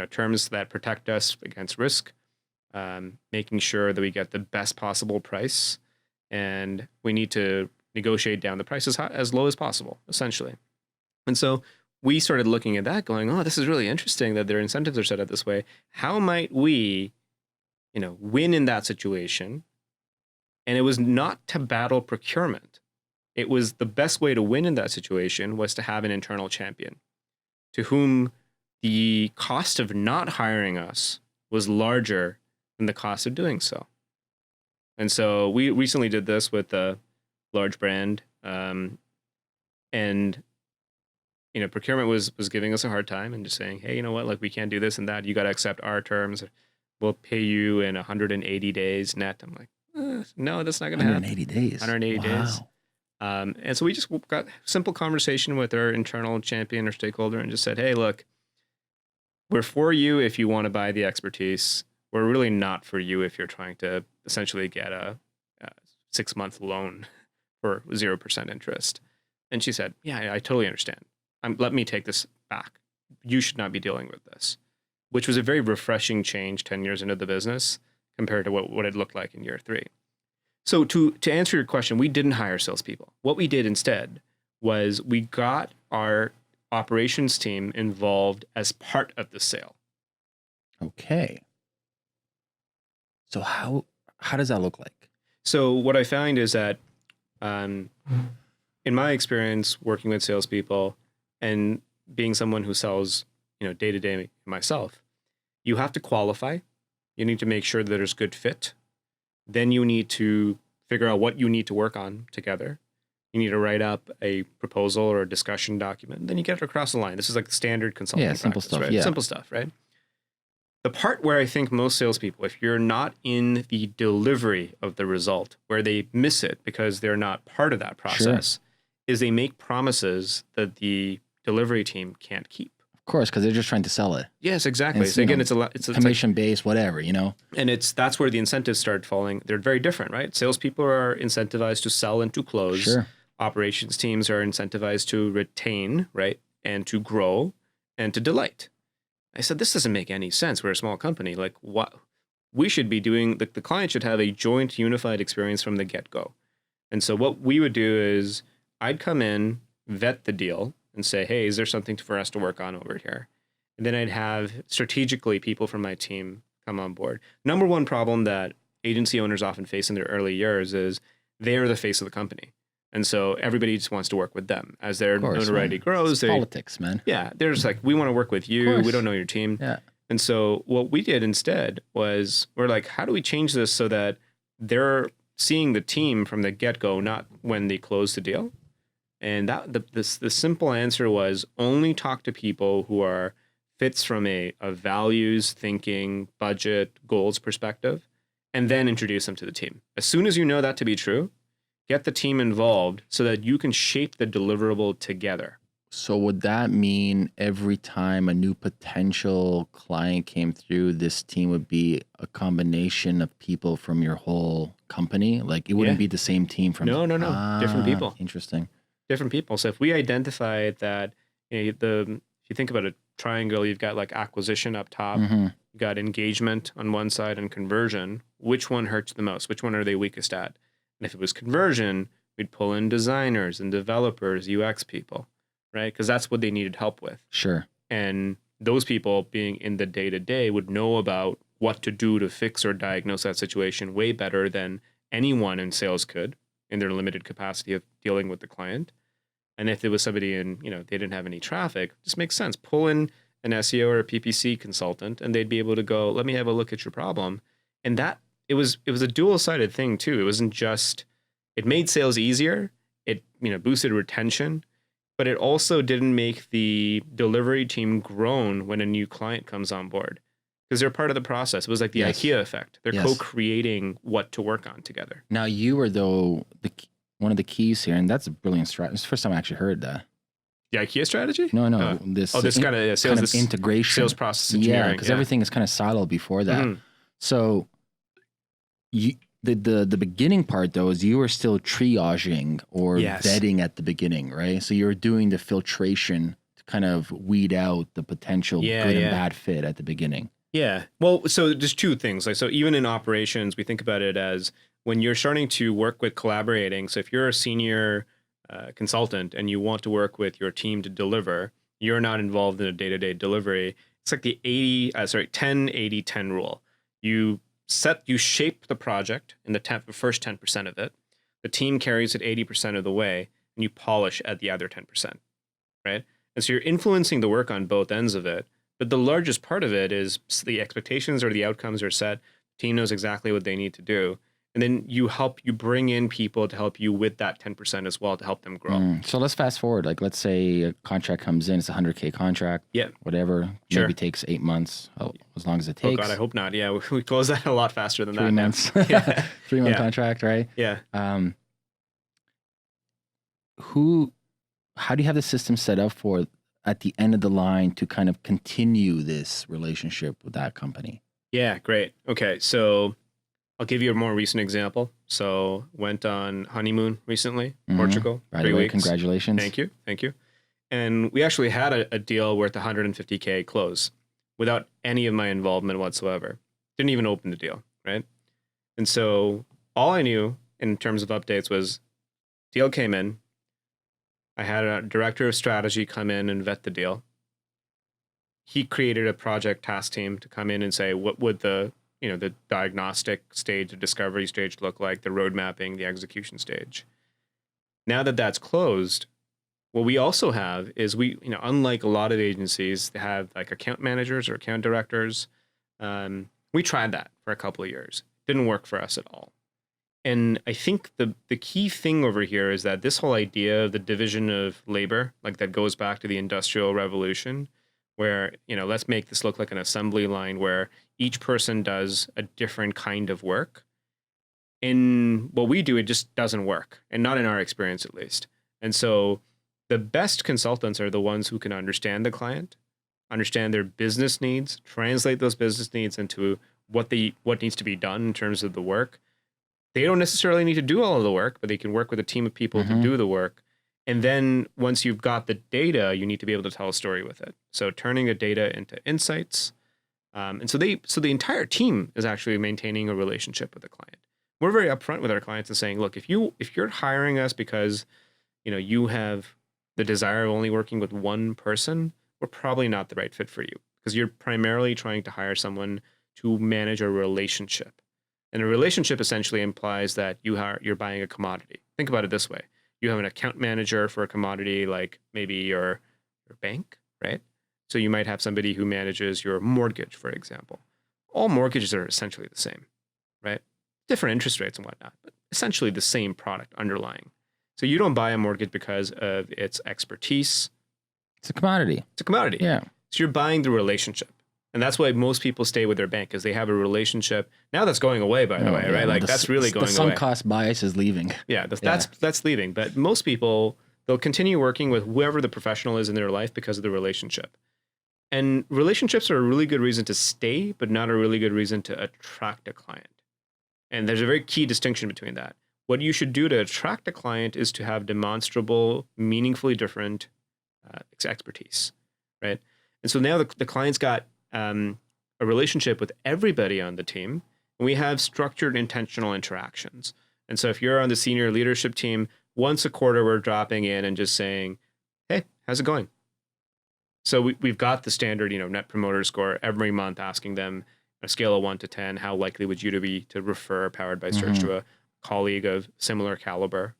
terms that protect us against risk, making sure that we get the best possible price, and we need to negotiate down the prices as low as possible, essentially. And so we started looking at that going, oh, this is really interesting that their incentives are set up this way. How might we, win in that situation? And it was not to battle procurement. It was the best way to win in that situation was to have an internal champion to whom the cost of not hiring us was larger than the cost of doing so. And so we recently did this with a large brand, and procurement was giving us a hard time and just saying, hey, you know what, like we can't do this and that. You got to accept our terms. We'll pay you in 180 days net. I'm like, no, that's not going to happen. 180 days. 180 days. And so we just got a simple conversation with our internal champion or stakeholder and just said, hey, look, we're for you if you want to buy the expertise. We're really not for you if you're trying to essentially get a 6-month loan for 0% interest. And she said, yeah, I totally understand. Let me take this back. You should not be dealing with this, which was a very refreshing change 10 years into the business compared to what it looked like in year 3. So to answer your question, we didn't hire salespeople. What we did instead was we got our operations team involved as part of the sale. Okay. So how does that look like? So what I find is that in my experience working with salespeople and being someone who sells, day to day myself, you have to qualify. You need to make sure that there's good fit. Then you need to figure out what you need to work on together. You need to write up a proposal or a discussion document. Then you get it across the line. This is like the standard consulting simple practice, stuff. right? Yeah. Simple stuff, right? The part where I think most salespeople, if you're not in the delivery of the result, where they miss it because they're not part of that process, is they make promises that the delivery team can't keep. Of course, because they're just trying to sell it. Yes, exactly. So again, it's commission based, whatever, And that's where the incentives start falling. They're very different, right? Salespeople are incentivized to sell and to close. Sure. Operations teams are incentivized to retain, right, and to grow and to delight. I said, this doesn't make any sense. We're a small company. Like, what we should be doing, the client should have a joint unified experience from the get-go. And so what we would do is I'd come in, vet the deal, and say, hey, is there something for us to work on over here? And then I'd have strategically people from my team come on board. Number one problem that agency owners often face in their early years is they are the face of the company. And so everybody just wants to work with them. As their notoriety grows. It's politics, man. Yeah, they're just like, we want to work with you. We don't know your team. Yeah. And so what we did instead was we're like, how do we change this so that they're seeing the team from the get-go, not when they close the deal? And the simple answer was only talk to people who are fits from a values, thinking, budget, goals perspective, and then introduce them to the team. As soon as you know that to be true, get the team involved so that you can shape the deliverable together. So would that mean every time a new potential client came through, this team would be a combination of people from your whole company? Like it wouldn't be the same team from... No. Different people. Interesting. Different people. So if we identify that, if you think about a triangle, you've got like acquisition up top, you've got engagement on one side and conversion. Which one hurts the most? Which one are they weakest at? And if it was conversion, we'd pull in designers and developers, UX people, right? Because that's what they needed help with. Sure. And those people being in the day-to-day would know about what to do to fix or diagnose that situation way better than anyone in sales could in their limited capacity of dealing with the client. And if there was somebody in, they didn't have any traffic, it just makes sense. Pull in an SEO or a PPC consultant and they'd be able to go, let me have a look at your problem. And that it was a dual-sided thing too. It wasn't just, it made sales easier. It, boosted retention, but it also didn't make the delivery team groan when a new client comes on board because they're part of the process. It was like the IKEA effect. They're co-creating what to work on together. Now you were though one of the keys here, and that's a brilliant strategy. It's the first time I actually heard that. The IKEA strategy? No. This kind of sales, kind of integration, sales process engineering. Yeah, because everything is kind of siloed before that. So the beginning part though is you were still triaging or vetting at the beginning, right? So you're doing the filtration to kind of weed out the potential good and bad fit at the beginning. Yeah. Well, so there's two things. Like, so even in operations, we think about it as when you're starting to work with collaborating. So if you're a senior consultant and you want to work with your team to deliver, you're not involved in a day-to-day delivery. It's like the 10-80-10 rule. You shape the project in the first 10% of it. The team carries it 80% of the way, and you polish at the other 10%, right? And so you're influencing the work on both ends of it. But the largest part of it is the expectations or the outcomes are set. The team knows exactly what they need to do. And then you bring in people to help you with that 10% as well to help them grow. So let's fast forward. Like, let's say a contract comes in, it's a $100K contract. Yeah. Whatever. Sure. Maybe takes 8 months, as long as it takes. Oh God, I hope not. Yeah, we close that a lot faster than 3 months. Yeah. 3-month contract, right? Yeah. How do you have the system set up for at the end of the line to kind of continue this relationship with that company? Yeah, great. Okay, so I'll give you a more recent example. So went on honeymoon recently, Portugal. By the way, 3 weeks. congratulations. Thank you. And we actually had a deal worth $150K close without any of my involvement whatsoever. Didn't even open the deal, right? And so all I knew in terms of updates was deal came in. I had a director of strategy come in and vet the deal. He created a project task team to come in and say, what would the diagnostic stage, the discovery stage look like, the road mapping, the execution stage. Now that that's closed, what we also have is unlike a lot of agencies that have like account managers or account directors, we tried that for a couple of years. Didn't work for us at all. And I think the key thing over here is that this whole idea of the division of labor, like that goes back to the Industrial Revolution, where, let's make this look like an assembly line where each person does a different kind of work. In what we do, it just doesn't work, and not in our experience at least. And so the best consultants are the ones who can understand the client, understand their business needs, translate those business needs into what needs to be done in terms of the work. They don't necessarily need to do all of the work, but they can work with a team of people to do the work. And then once you've got the data, you need to be able to tell a story with it. So turning the data into insights. And so the entire team is actually maintaining a relationship with the client. We're very upfront with our clients and saying, look, if you're hiring us because you have the desire of only working with one person, we're probably not the right fit for you, because you're primarily trying to hire someone to manage a relationship. And a relationship essentially implies that you're buying a commodity. Think about it this way. You have an account manager for a commodity, like maybe your bank, right? So you might have somebody who manages your mortgage, for example. All mortgages are essentially the same, right? Different interest rates and whatnot, but essentially the same product underlying. So you don't buy a mortgage because of its expertise. It's a commodity. It's a commodity. Yeah. So you're buying the relationship. And that's why most people stay with their bank, because they have a relationship. Now that's going away, by the way, right? Like that's really going away. The sunk cost bias is leaving. Yeah, that's leaving. But most people, they'll continue working with whoever the professional is in their life because of the relationship. And relationships are a really good reason to stay, but not a really good reason to attract a client. And there's a very key distinction between that. What you should do to attract a client is to have demonstrable, meaningfully different expertise, right? And so now the client's got a relationship with everybody on the team, and we have structured, intentional interactions. And so if you're on the senior leadership team, once a quarter, we're dropping in and just saying, hey, how's it going? So we've got the standard, net promoter score every month, asking them a scale of 1 to 10, how likely would you be to refer Powered by Search to a colleague of similar caliber?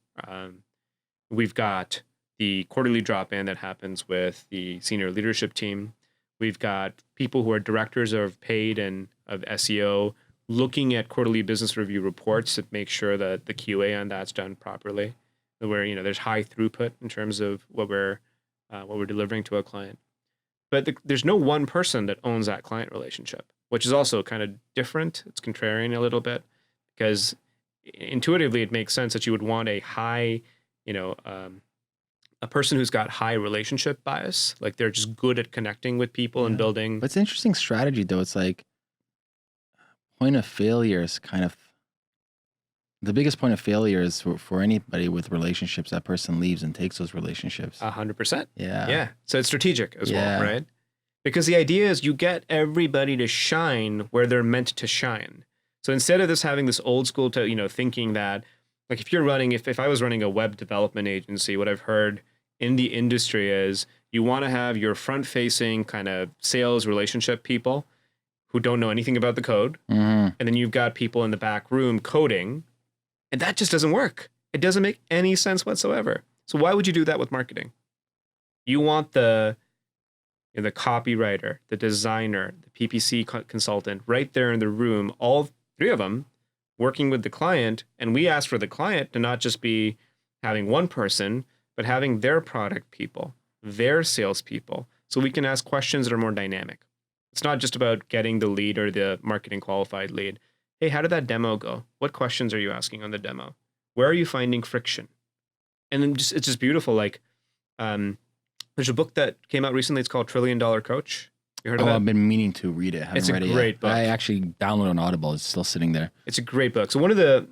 We've got the quarterly drop-in that happens with the senior leadership team. We've got people who are directors of paid and of SEO looking at quarterly business review reports to make sure that the QA on that's done properly, where there's high throughput in terms of what we're delivering to a client. But there's no one person that owns that client relationship, which is also kind of different. It's contrarian a little bit, because intuitively it makes sense that you would want a high, a person who's got high relationship bias, like they're just good at connecting with people and building. But it's an interesting strategy, though. It's like point of failure is kind of the biggest point of failure is for anybody with relationships. That person leaves and takes those relationships. 100%. Yeah. Yeah. So it's strategic as well, right? Because the idea is you get everybody to shine where they're meant to shine. So instead of having this old school thinking that Like if you're running, if I was running a web development agency, what I've heard in the industry is you want to have your front facing kind of sales relationship people who don't know anything about the code. Mm-hmm. And then you've got people in the back room coding, and that just doesn't work. It doesn't make any sense whatsoever. So why would you do that with marketing? You want the copywriter, the designer, the PPC consultant right there in the room, all three of them working with the client. And we ask for the client to not just be having one person, but having their product people, their salespeople, so we can ask questions that are more dynamic. It's not just about getting the lead or the marketing qualified lead. Hey, how did that demo go? What questions are you asking on the demo? Where are you finding friction? And then it's just beautiful. Like, there's a book that came out recently. It's called $1 Trillion Coach. You heard of that? I've been meaning to read it. It's a great book. I actually downloaded on Audible. It's still sitting there. It's a great book. So one of the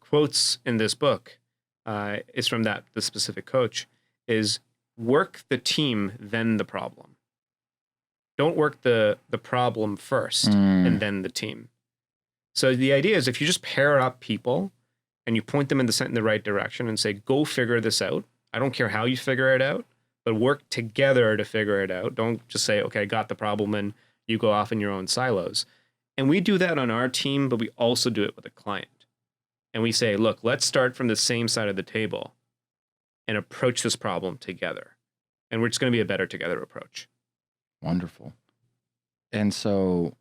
quotes in this book is from the specific coach is work the team, then the problem. Don't work the problem first and then the team. So the idea is if you just pair up people and you point them in the right direction and say, go figure this out. I don't care how you figure it out, but work together to figure it out. Don't just say, okay, I got the problem and you go off in your own silos. And we do that on our team, but we also do it with a client. And we say, look, let's start from the same side of the table and approach this problem together. And we're just going to be a better together approach. Wonderful. And so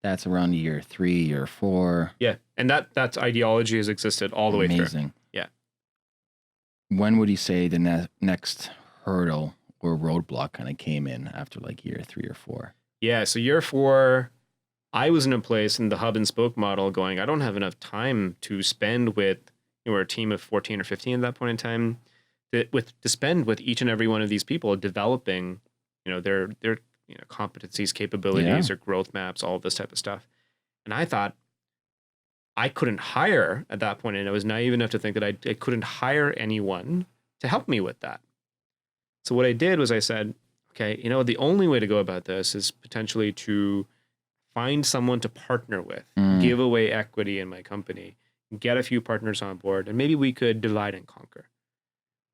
that's around year 3, year 4. Yeah. And that ideology has existed all the way through. Amazing. Yeah. When would you say the next hurdle or roadblock kind of came in after like year 3 or 4? Yeah. So year 4, I was in a place in the hub and spoke model going, I don't have enough time to spend with, we're a team of 14 or 15 at that point in time, to spend with each and every one of these people developing, their competencies, capabilities, or growth maps, all of this type of stuff. And I thought I couldn't hire at that point, and I was naive enough to think that I couldn't hire anyone to help me with that. So what I did was I said, okay, the only way to go about this is potentially to find someone to partner with, give away equity in my company, get a few partners on board, and maybe we could divide and conquer.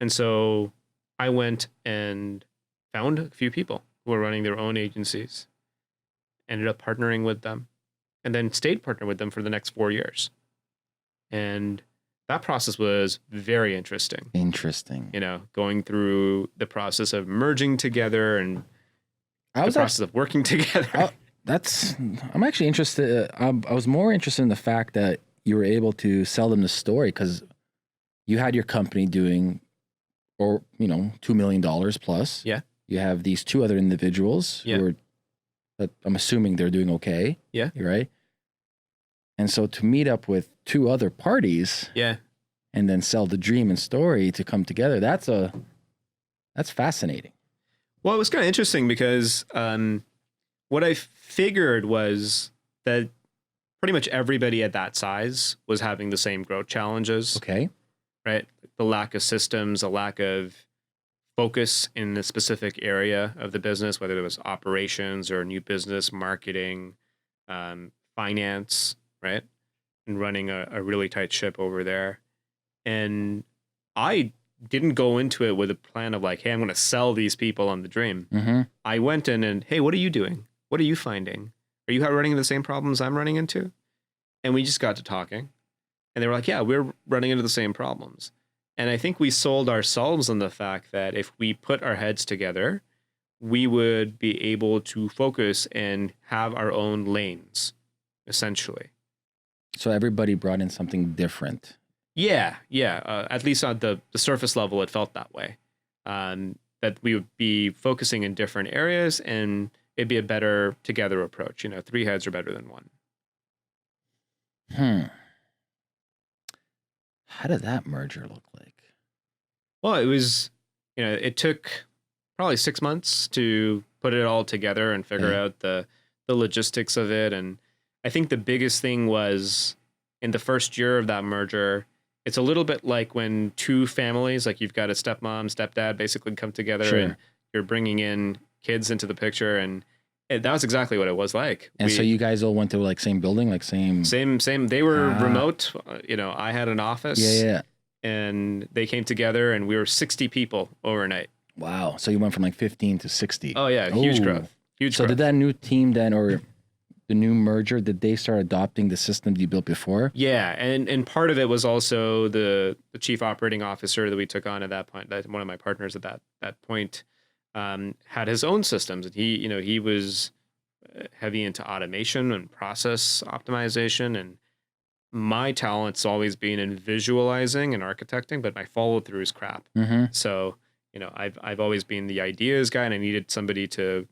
And so I went and found a few people who were running their own agencies, ended up partnering with them, and then stayed partnered with them for the next 4 years. And that process was very interesting. Going through the process of merging together and the process of working together. I'm actually interested. I was more interested in the fact that you were able to sell them the story because you had your company doing, $2 million plus. Yeah. You have these 2 other individuals who are, that I'm assuming they're doing okay. Yeah. Right. And so to meet up with 2 other parties. Yeah. And then sell the dream and story to come together. That's fascinating. Well, it was kind of interesting because what I figured was that pretty much everybody at that size was having the same growth challenges. Okay. Right. The lack of systems, a lack of focus in a specific area of the business, whether it was operations or new business, marketing, finance, right? And running a really tight ship over there. And I didn't go into it with a plan of like, hey, I'm going to sell these people on the dream. Mm-hmm. I went in and, hey, what are you doing? What are you finding? Are you running into the same problems I'm running into? And we just got to talking. And they were like, yeah, we're running into the same problems. And I think we sold ourselves on the fact that if we put our heads together, we would be able to focus and have our own lanes, essentially. So everybody brought in something different. Yeah. At least on the surface level, it felt that way. That we would be focusing in different areas and it'd be a better together approach. 3 heads are better than 1. How did that merger look like? Well, it was, it took probably 6 months to put it all together and figure out the logistics of it. And I think the biggest thing was in the first year of that merger, it's a little bit like when 2 families, like you've got a stepmom, stepdad, basically come together and you're bringing in kids into the picture. And that was exactly what it was like. And so you guys all went to like same building, like same. They were remote. I had an office. Yeah. And they came together, and we were 60 people overnight. Wow. So you went from like 15 to 60. Oh yeah, huge growth. Huge. So growth. did that new team then, or the new merger, did they start adopting the system you built before? Yeah, and part of it was also the chief operating officer that we took on at that point. That one of my partners at that point had his own systems, and he was heavy into automation and process optimization. And my talent's always been in visualizing and architecting, but my follow through is crap. Mm-hmm. So I've always been the ideas guy, and I needed somebody to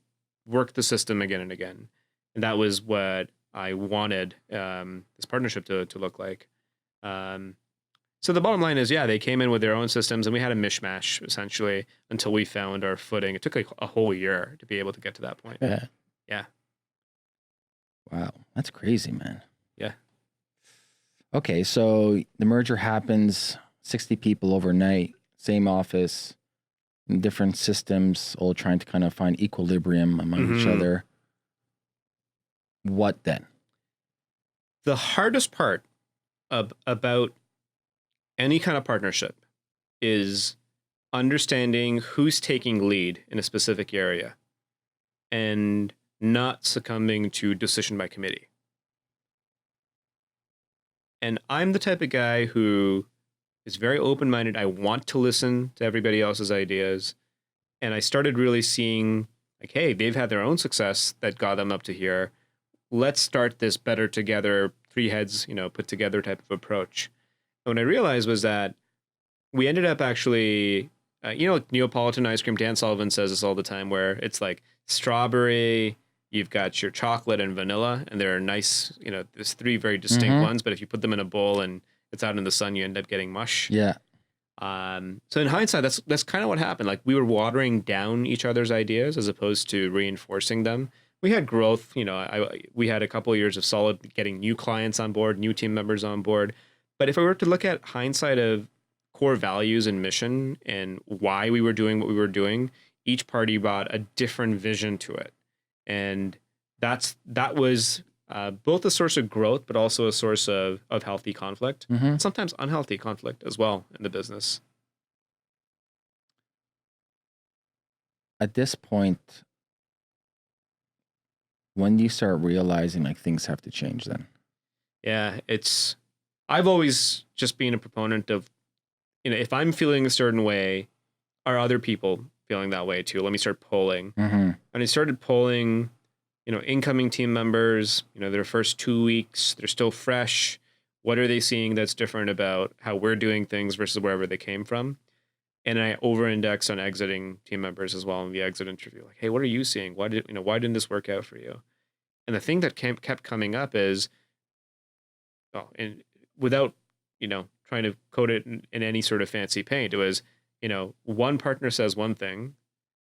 work the system again and again. And that was what I wanted this partnership to look like. So the bottom line is, yeah, they came in with their own systems, and we had a mishmash essentially until we found our footing. It took like a whole year to be able to get to that point. Yeah. Wow, that's crazy, man. Yeah. Okay, so the merger happens, 60 people overnight, same office, different systems, all trying to kind of find equilibrium among each other. What then? The hardest part about any kind of partnership is understanding who's taking lead in a specific area and not succumbing to decision by committee. And I'm the type of guy who is very open-minded. I want to listen to everybody else's ideas. And I started really seeing like, hey, they've had their own success that got them up to here. Let's start this better together, three heads, put together type of approach. And what I realized was that we ended up actually, like Neapolitan ice cream, Dan Sullivan says this all the time, where it's like strawberry, you've got your chocolate and vanilla, and they're nice, there's three very distinct ones, but if you put them in a bowl and it's out in the sun, you end up getting mush. Yeah. So in hindsight, that's kind of what happened. Like we were watering down each other's ideas as opposed to reinforcing them. We had growth, we had a couple of years of solid getting new clients on board, new team members on board. But if I were to look at hindsight of core values and mission and why we were doing what we were doing, each party brought a different vision to it. And that was both a source of growth, but also a source of healthy conflict, and sometimes unhealthy conflict as well in the business. At this point, when do you start realizing like things have to change then? Yeah, I've always just been a proponent of, if I'm feeling a certain way, are other people feeling that way too? Let me start polling. And I started polling, incoming team members, their first 2 weeks, they're still fresh. What are they seeing that's different about how we're doing things versus wherever they came from? And I over-index on exiting team members as well in the exit interview. Like, hey, what are you seeing? Why didn't this work out for you? And the thing that kept coming up is, and without, trying to code it in any sort of fancy paint, it was, one partner says one thing,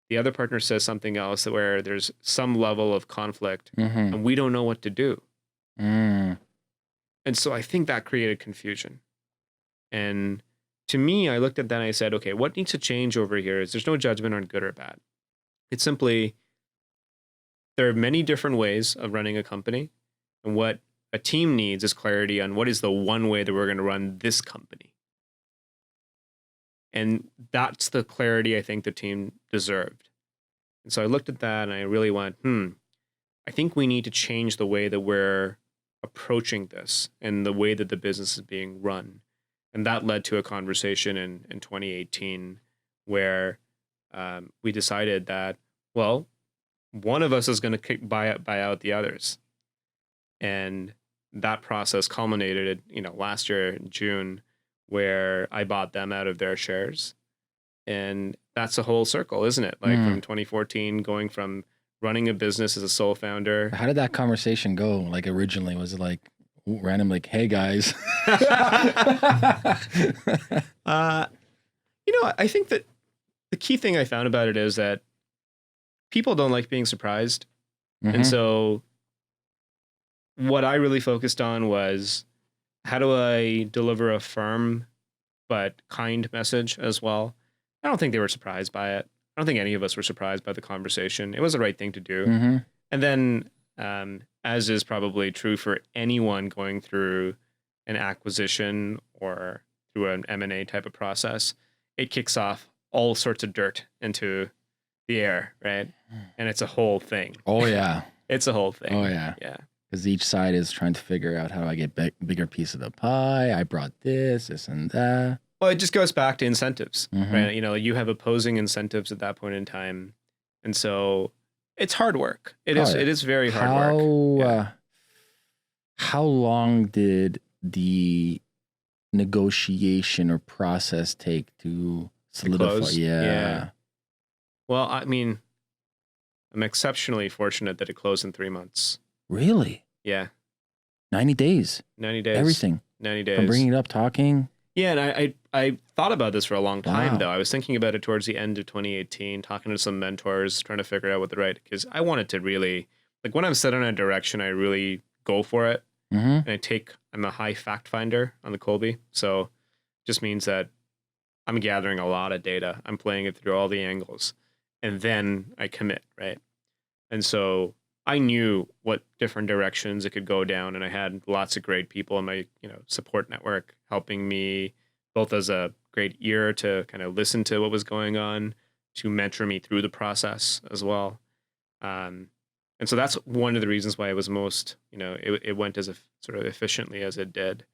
the other partner says something else, where there's some level of conflict and we don't know what to do. And so I think that created confusion. And to me, I looked at that and I said, okay, what needs to change over here is there's no judgment on good or bad. It's simply, there are many different ways of running a company. And what a team needs is clarity on what is the one way that we're going to run this company. And that's the clarity I think the team deserved. And so I looked at that and I really went, I think we need to change the way that we're approaching this and the way that the business is being run. And that led to a conversation in 2018 where we decided that, well, one of us is going to buy out the others. And that process culminated, last year in June, where I bought them out of their shares. And that's a whole circle, isn't it? Like from 2014, going from running a business as a sole founder. How did that conversation go? Like originally, was it like random, like, hey guys? I think that the key thing I found about it is that people don't like being surprised. And so what I really focused on was, how do I deliver a firm but kind message as well? I don't think they were surprised by it. I don't think any of us were surprised by the conversation. It was the right thing to do. And then, as is probably true for anyone going through an acquisition or through an M&A type of process, it kicks off all sorts of dirt into the air, right? And it's a whole thing. Oh yeah. It's a whole thing. Oh yeah. Yeah. Because each side is trying to figure out how do I get bigger piece of the pie. I brought this and that. Well, it just goes back to incentives, Mhm. right? You know, you have opposing incentives at that point in time. And so it's hard work. It is. Oh, yeah. It is very hard work. Yeah. How long did the negotiation or process take to solidify? close? Yeah. Yeah. Well, I mean, I'm exceptionally fortunate that it closed in 3 months. Really? Yeah. 90 days. 90 days. Everything. 90 days. From bringing it up, talking. Yeah, and I thought about this for a long time, Wow. though. I was thinking about it towards the end of 2018, talking to some mentors, trying to figure out what the right, because I wanted to really, like when I'm set on a direction, I really go for it. Mm-hmm. And I'm a high fact finder on the Colby. So it just means that I'm gathering a lot of data. I'm playing it through all the angles. And then I commit, right? And so I knew what different directions it could go down. And I had lots of great people in my, support network helping me both as a great ear to kind of listen to what was going on, to mentor me through the process as well. And so that's one of the reasons why it was most, it went as sort of efficiently as it did.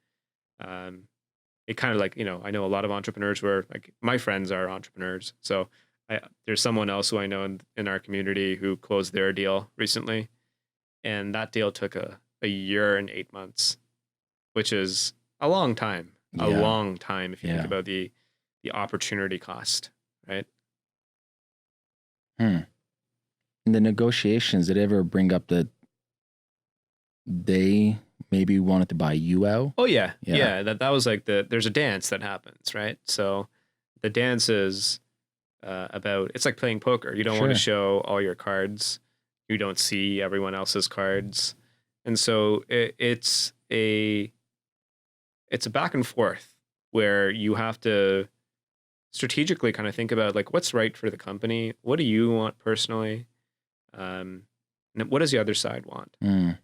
It kind of like, I know a lot of entrepreneurs where like my friends are entrepreneurs. So there's someone else who I know in our community who closed their deal recently. And that deal took a year and 8 months, which is a long time, a Yeah. long time if you think Yeah. about the opportunity cost, right? In the negotiations, did it ever bring up that they maybe wanted to buy you out? Oh yeah. Yeah. Yeah. That was like there's a dance that happens, right? So the dance is about, it's like playing poker. You don't want to Sure. show all your cards. You don't see everyone else's cards. And so it's a back and forth where you have to strategically kind of think about like what's right for the company. What do you want personally? And what does the other side want? Mm.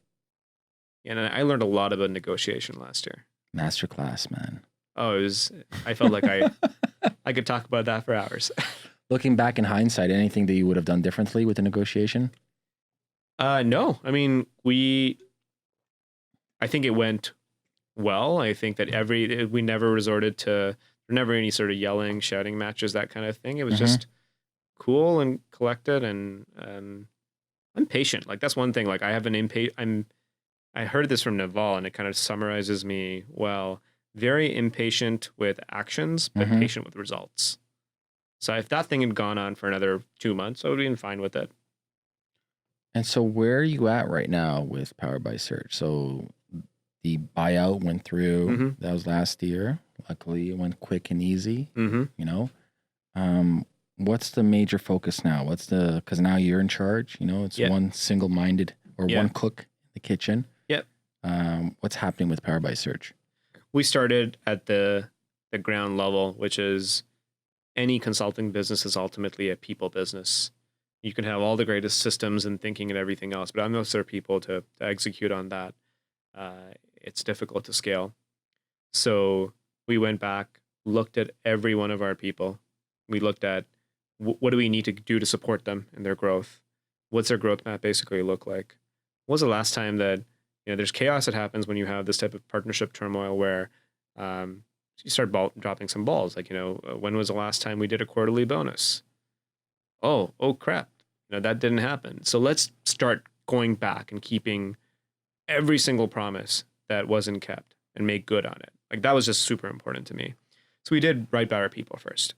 And I learned a lot about negotiation last year. Masterclass, man. Oh, I felt like I could talk about that for hours. Looking back in hindsight, anything that you would have done differently with the negotiation? No, I mean, I think it went well. I think that we never resorted to, there were never any sort of yelling, shouting matches, that kind of thing. It was Mhm. just cool and collected, and I'm patient. Like that's one thing. Like I heard this from Naval, and it kind of summarizes me well. Very impatient with actions, but Mhm. patient with results. So if that thing had gone on for another 2 months, I would have been fine with it. And so where are you at right now with Powered by Search? So the buyout went through. Mhm. That was last year. Luckily, it went quick and easy. Mm-hmm. What's the major focus now? Because now you're in charge. It's Yeah. one single-minded or Yeah. one cook in the kitchen. Yep. What's happening with Powered by Search? We started at the ground level, which is any consulting business is ultimately a people business. You can have all the greatest systems and thinking and everything else, but unless there are people to execute on that, it's difficult to scale. So we went back, looked at every one of our people. We looked at what do we need to do to support them in their growth? What's their growth map basically look like? When was the last time that, there's chaos that happens when you have this type of partnership turmoil where you start dropping some balls. Like, when was the last time we did a quarterly bonus? Oh crap. That didn't happen. So let's start going back and keeping every single promise that wasn't kept and make good on it. Like that was just super important to me. So we did right by our people first.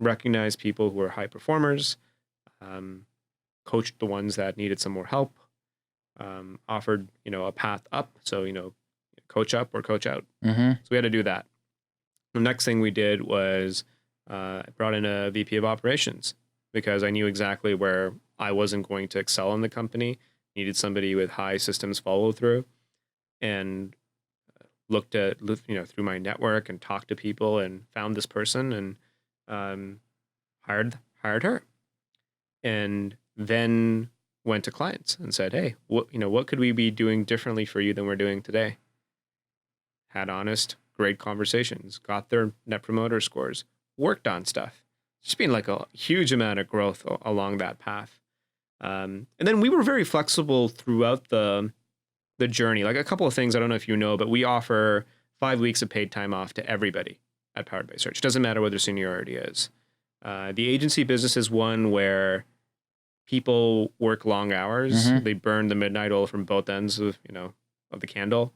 Recognize people who are high performers, coached the ones that needed some more help, offered, a path up. So, coach up or coach out. Mm-hmm. So we had to do that. The next thing we did was brought in a VP of operations because I knew exactly where I wasn't going to excel in the company. Needed somebody with high systems follow through, and looked at, through my network and talked to people and found this person and hired her. And then went to clients and said, hey, what could we be doing differently for you than we're doing today? Had honest, great conversations, got their net promoter scores, worked on stuff. Just been like a huge amount of growth along that path. And then we were very flexible throughout the journey. Like a couple of things, I don't know if you know, but we offer 5 weeks of paid time off to everybody at Powered by Search. Doesn't matter what their seniority is. The agency business is one where people work long hours. They burn the midnight oil from both ends of the candle.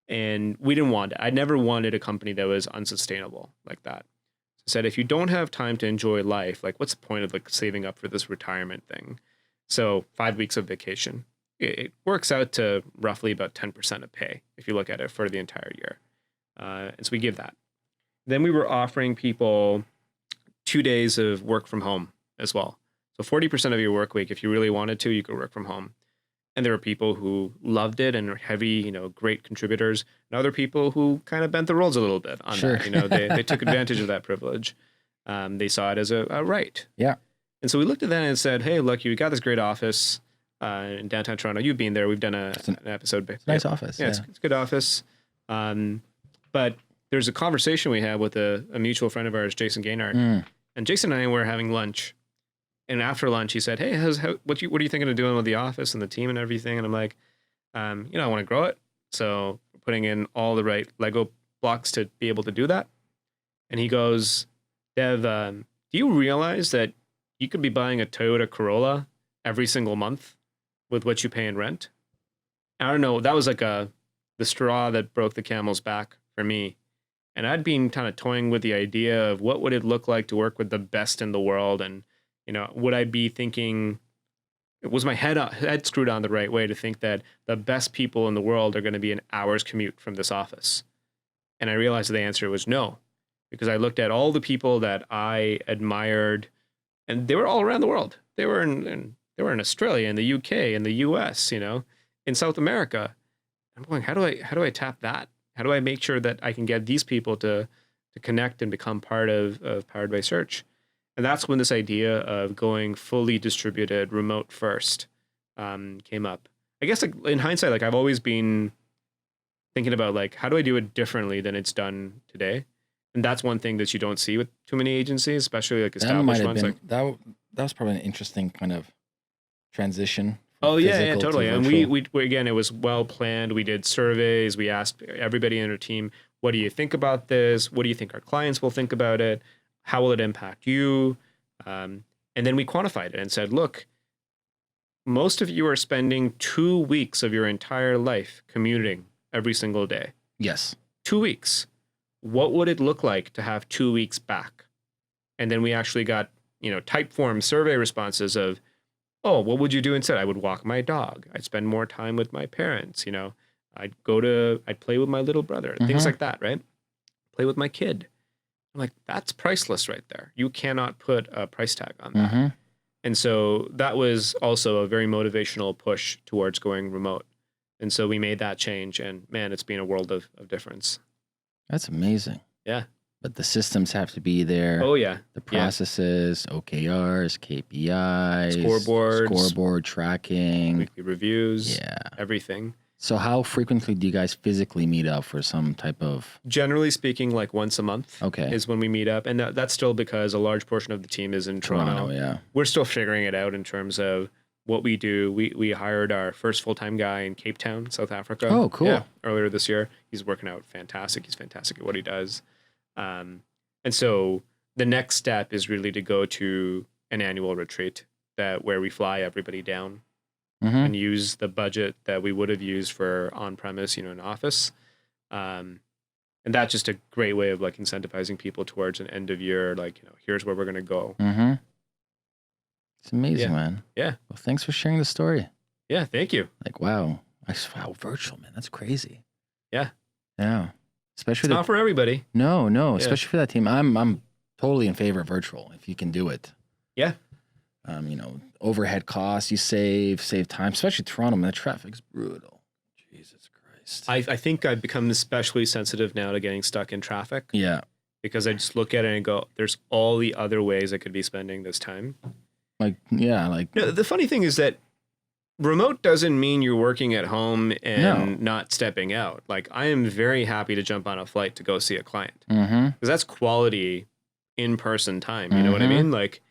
And we didn't want it. I never wanted a company that was unsustainable like that. So I said, if you don't have time to enjoy life, like what's the point of like saving up for this retirement thing? So 5 weeks of vacation. It works out to roughly about 10% of pay if you look at it for the entire year. And so we give that. Then we were offering people 2 days of work from home as well. So 40% of your work week, if you really wanted to, you could work from home. And there were people who loved it and were heavy, great contributors, and other people who kind of bent the rules a little bit on that. They took advantage of that privilege. They saw it as a right. Yeah. And so we looked at that and said, hey, look, you got this great office in downtown Toronto. You've been there. We've done an episode. It's a nice office. Yeah, it's a good office. But there's a conversation we had with a mutual friend of ours, Jason Gaynard. And Jason and I were having lunch. And after lunch, he said, hey, what are you thinking of doing with the office and the team and everything? And I'm like, I want to grow it. So putting in all the right Lego blocks to be able to do that. And he goes, Dev, do you realize that you could be buying a Toyota Corolla every single month with what you pay in rent? I don't know. That was like the straw that broke the camel's back for me. And I'd been kind of toying with the idea of what would it look like to work with the best in the world. And, would I be thinking, was my head screwed on the right way to think that the best people in the world are going to be an hour's commute from this office? And I realized the answer was no, because I looked at all the people that I admired, and they were all around the world. They were in Australia, in the UK, in the US, in South America. I'm going, how do I tap that? How do I make sure that I can get these people to connect and become part of Powered by Search? And that's when this idea of going fully distributed, remote first, came up. I guess like in hindsight, like I've always been thinking about like, how do I do it differently than it's done today? And that's one thing that you don't see with too many agencies, especially like established ones. That was probably an interesting kind of transition. Oh yeah, totally. And we again, it was well planned. We did surveys. We asked everybody in our team, what do you think about this? What do you think our clients will think about it? How will it impact you? And then we quantified it and said, look, most of you are spending 2 weeks of your entire life commuting every single day. Yes. 2 weeks. What would it look like to have 2 weeks back? And then we actually got, type form survey responses of, oh, what would you do instead? I would walk my dog. I'd spend more time with my parents. I'd play with my little brother, things like that, right? Play with my kid. I'm like, that's priceless right there. You cannot put a price tag on that. And so that was also a very motivational push towards going remote. And so we made that change, and man, it's been a world of difference. That's amazing. Yeah. But the systems have to be there. Oh, yeah. The processes, OKRs, KPIs, scoreboard tracking, weekly reviews, yeah, everything. So how frequently do you guys physically meet up for some type of... Generally speaking, like once a month is when we meet up. And that's still because a large portion of the team is in Toronto. Yeah. We're still figuring it out in terms of what we do. We hired our first full-time guy in Cape Town, South Africa. Oh, cool. Yeah, earlier this year. He's working out fantastic. He's fantastic at what he does. And so the next step is really to go to an annual retreat where we fly everybody down and use the budget that we would have used for on-premise, an office. And that's just a great way of like incentivizing people towards an end of year, like, here's where we're going to go. It's amazing, man. Yeah. Well, thanks for sharing the story. Yeah. Thank you. Like, wow. Virtual, man. That's crazy. Yeah. Yeah. Especially it's not for everybody. No. Yeah. Especially for that team. I'm totally in favor of virtual if you can do it. Yeah. Overhead costs, you save time, especially Toronto, man. The traffic's brutal. Jesus Christ. I think I've become especially sensitive now to getting stuck in traffic. Yeah. Because I just look at it and go, there's all the other ways I could be spending this time. No, the funny thing is that remote doesn't mean you're working at home and No. not stepping out. Like I am very happy to jump on a flight to go see a client Mm-hmm. because that's quality in-person time. You know what I mean? Like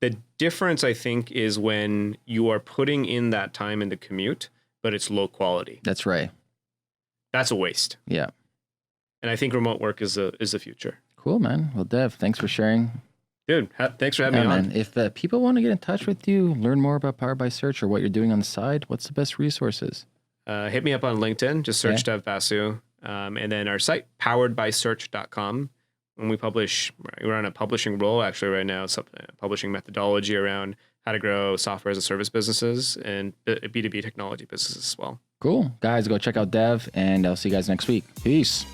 the difference I think is when you are putting in that time in the commute, but it's low quality. That's right. That's a waste. Yeah. And I think remote work is the future. Cool, man. Well, Dev, thanks for sharing. Dude, thanks for having me on. Man. If people want to get in touch with you, learn more about Powered by Search or what you're doing on the side, what's the best resources? Hit me up on LinkedIn. Just search Dev Basu. And then our site, poweredbysearch.com. When we're on a publishing role actually right now, publishing methodology around how to grow software as a service businesses and B2B technology businesses as well. Cool. Guys, go check out Dev, and I'll see you guys next week. Peace.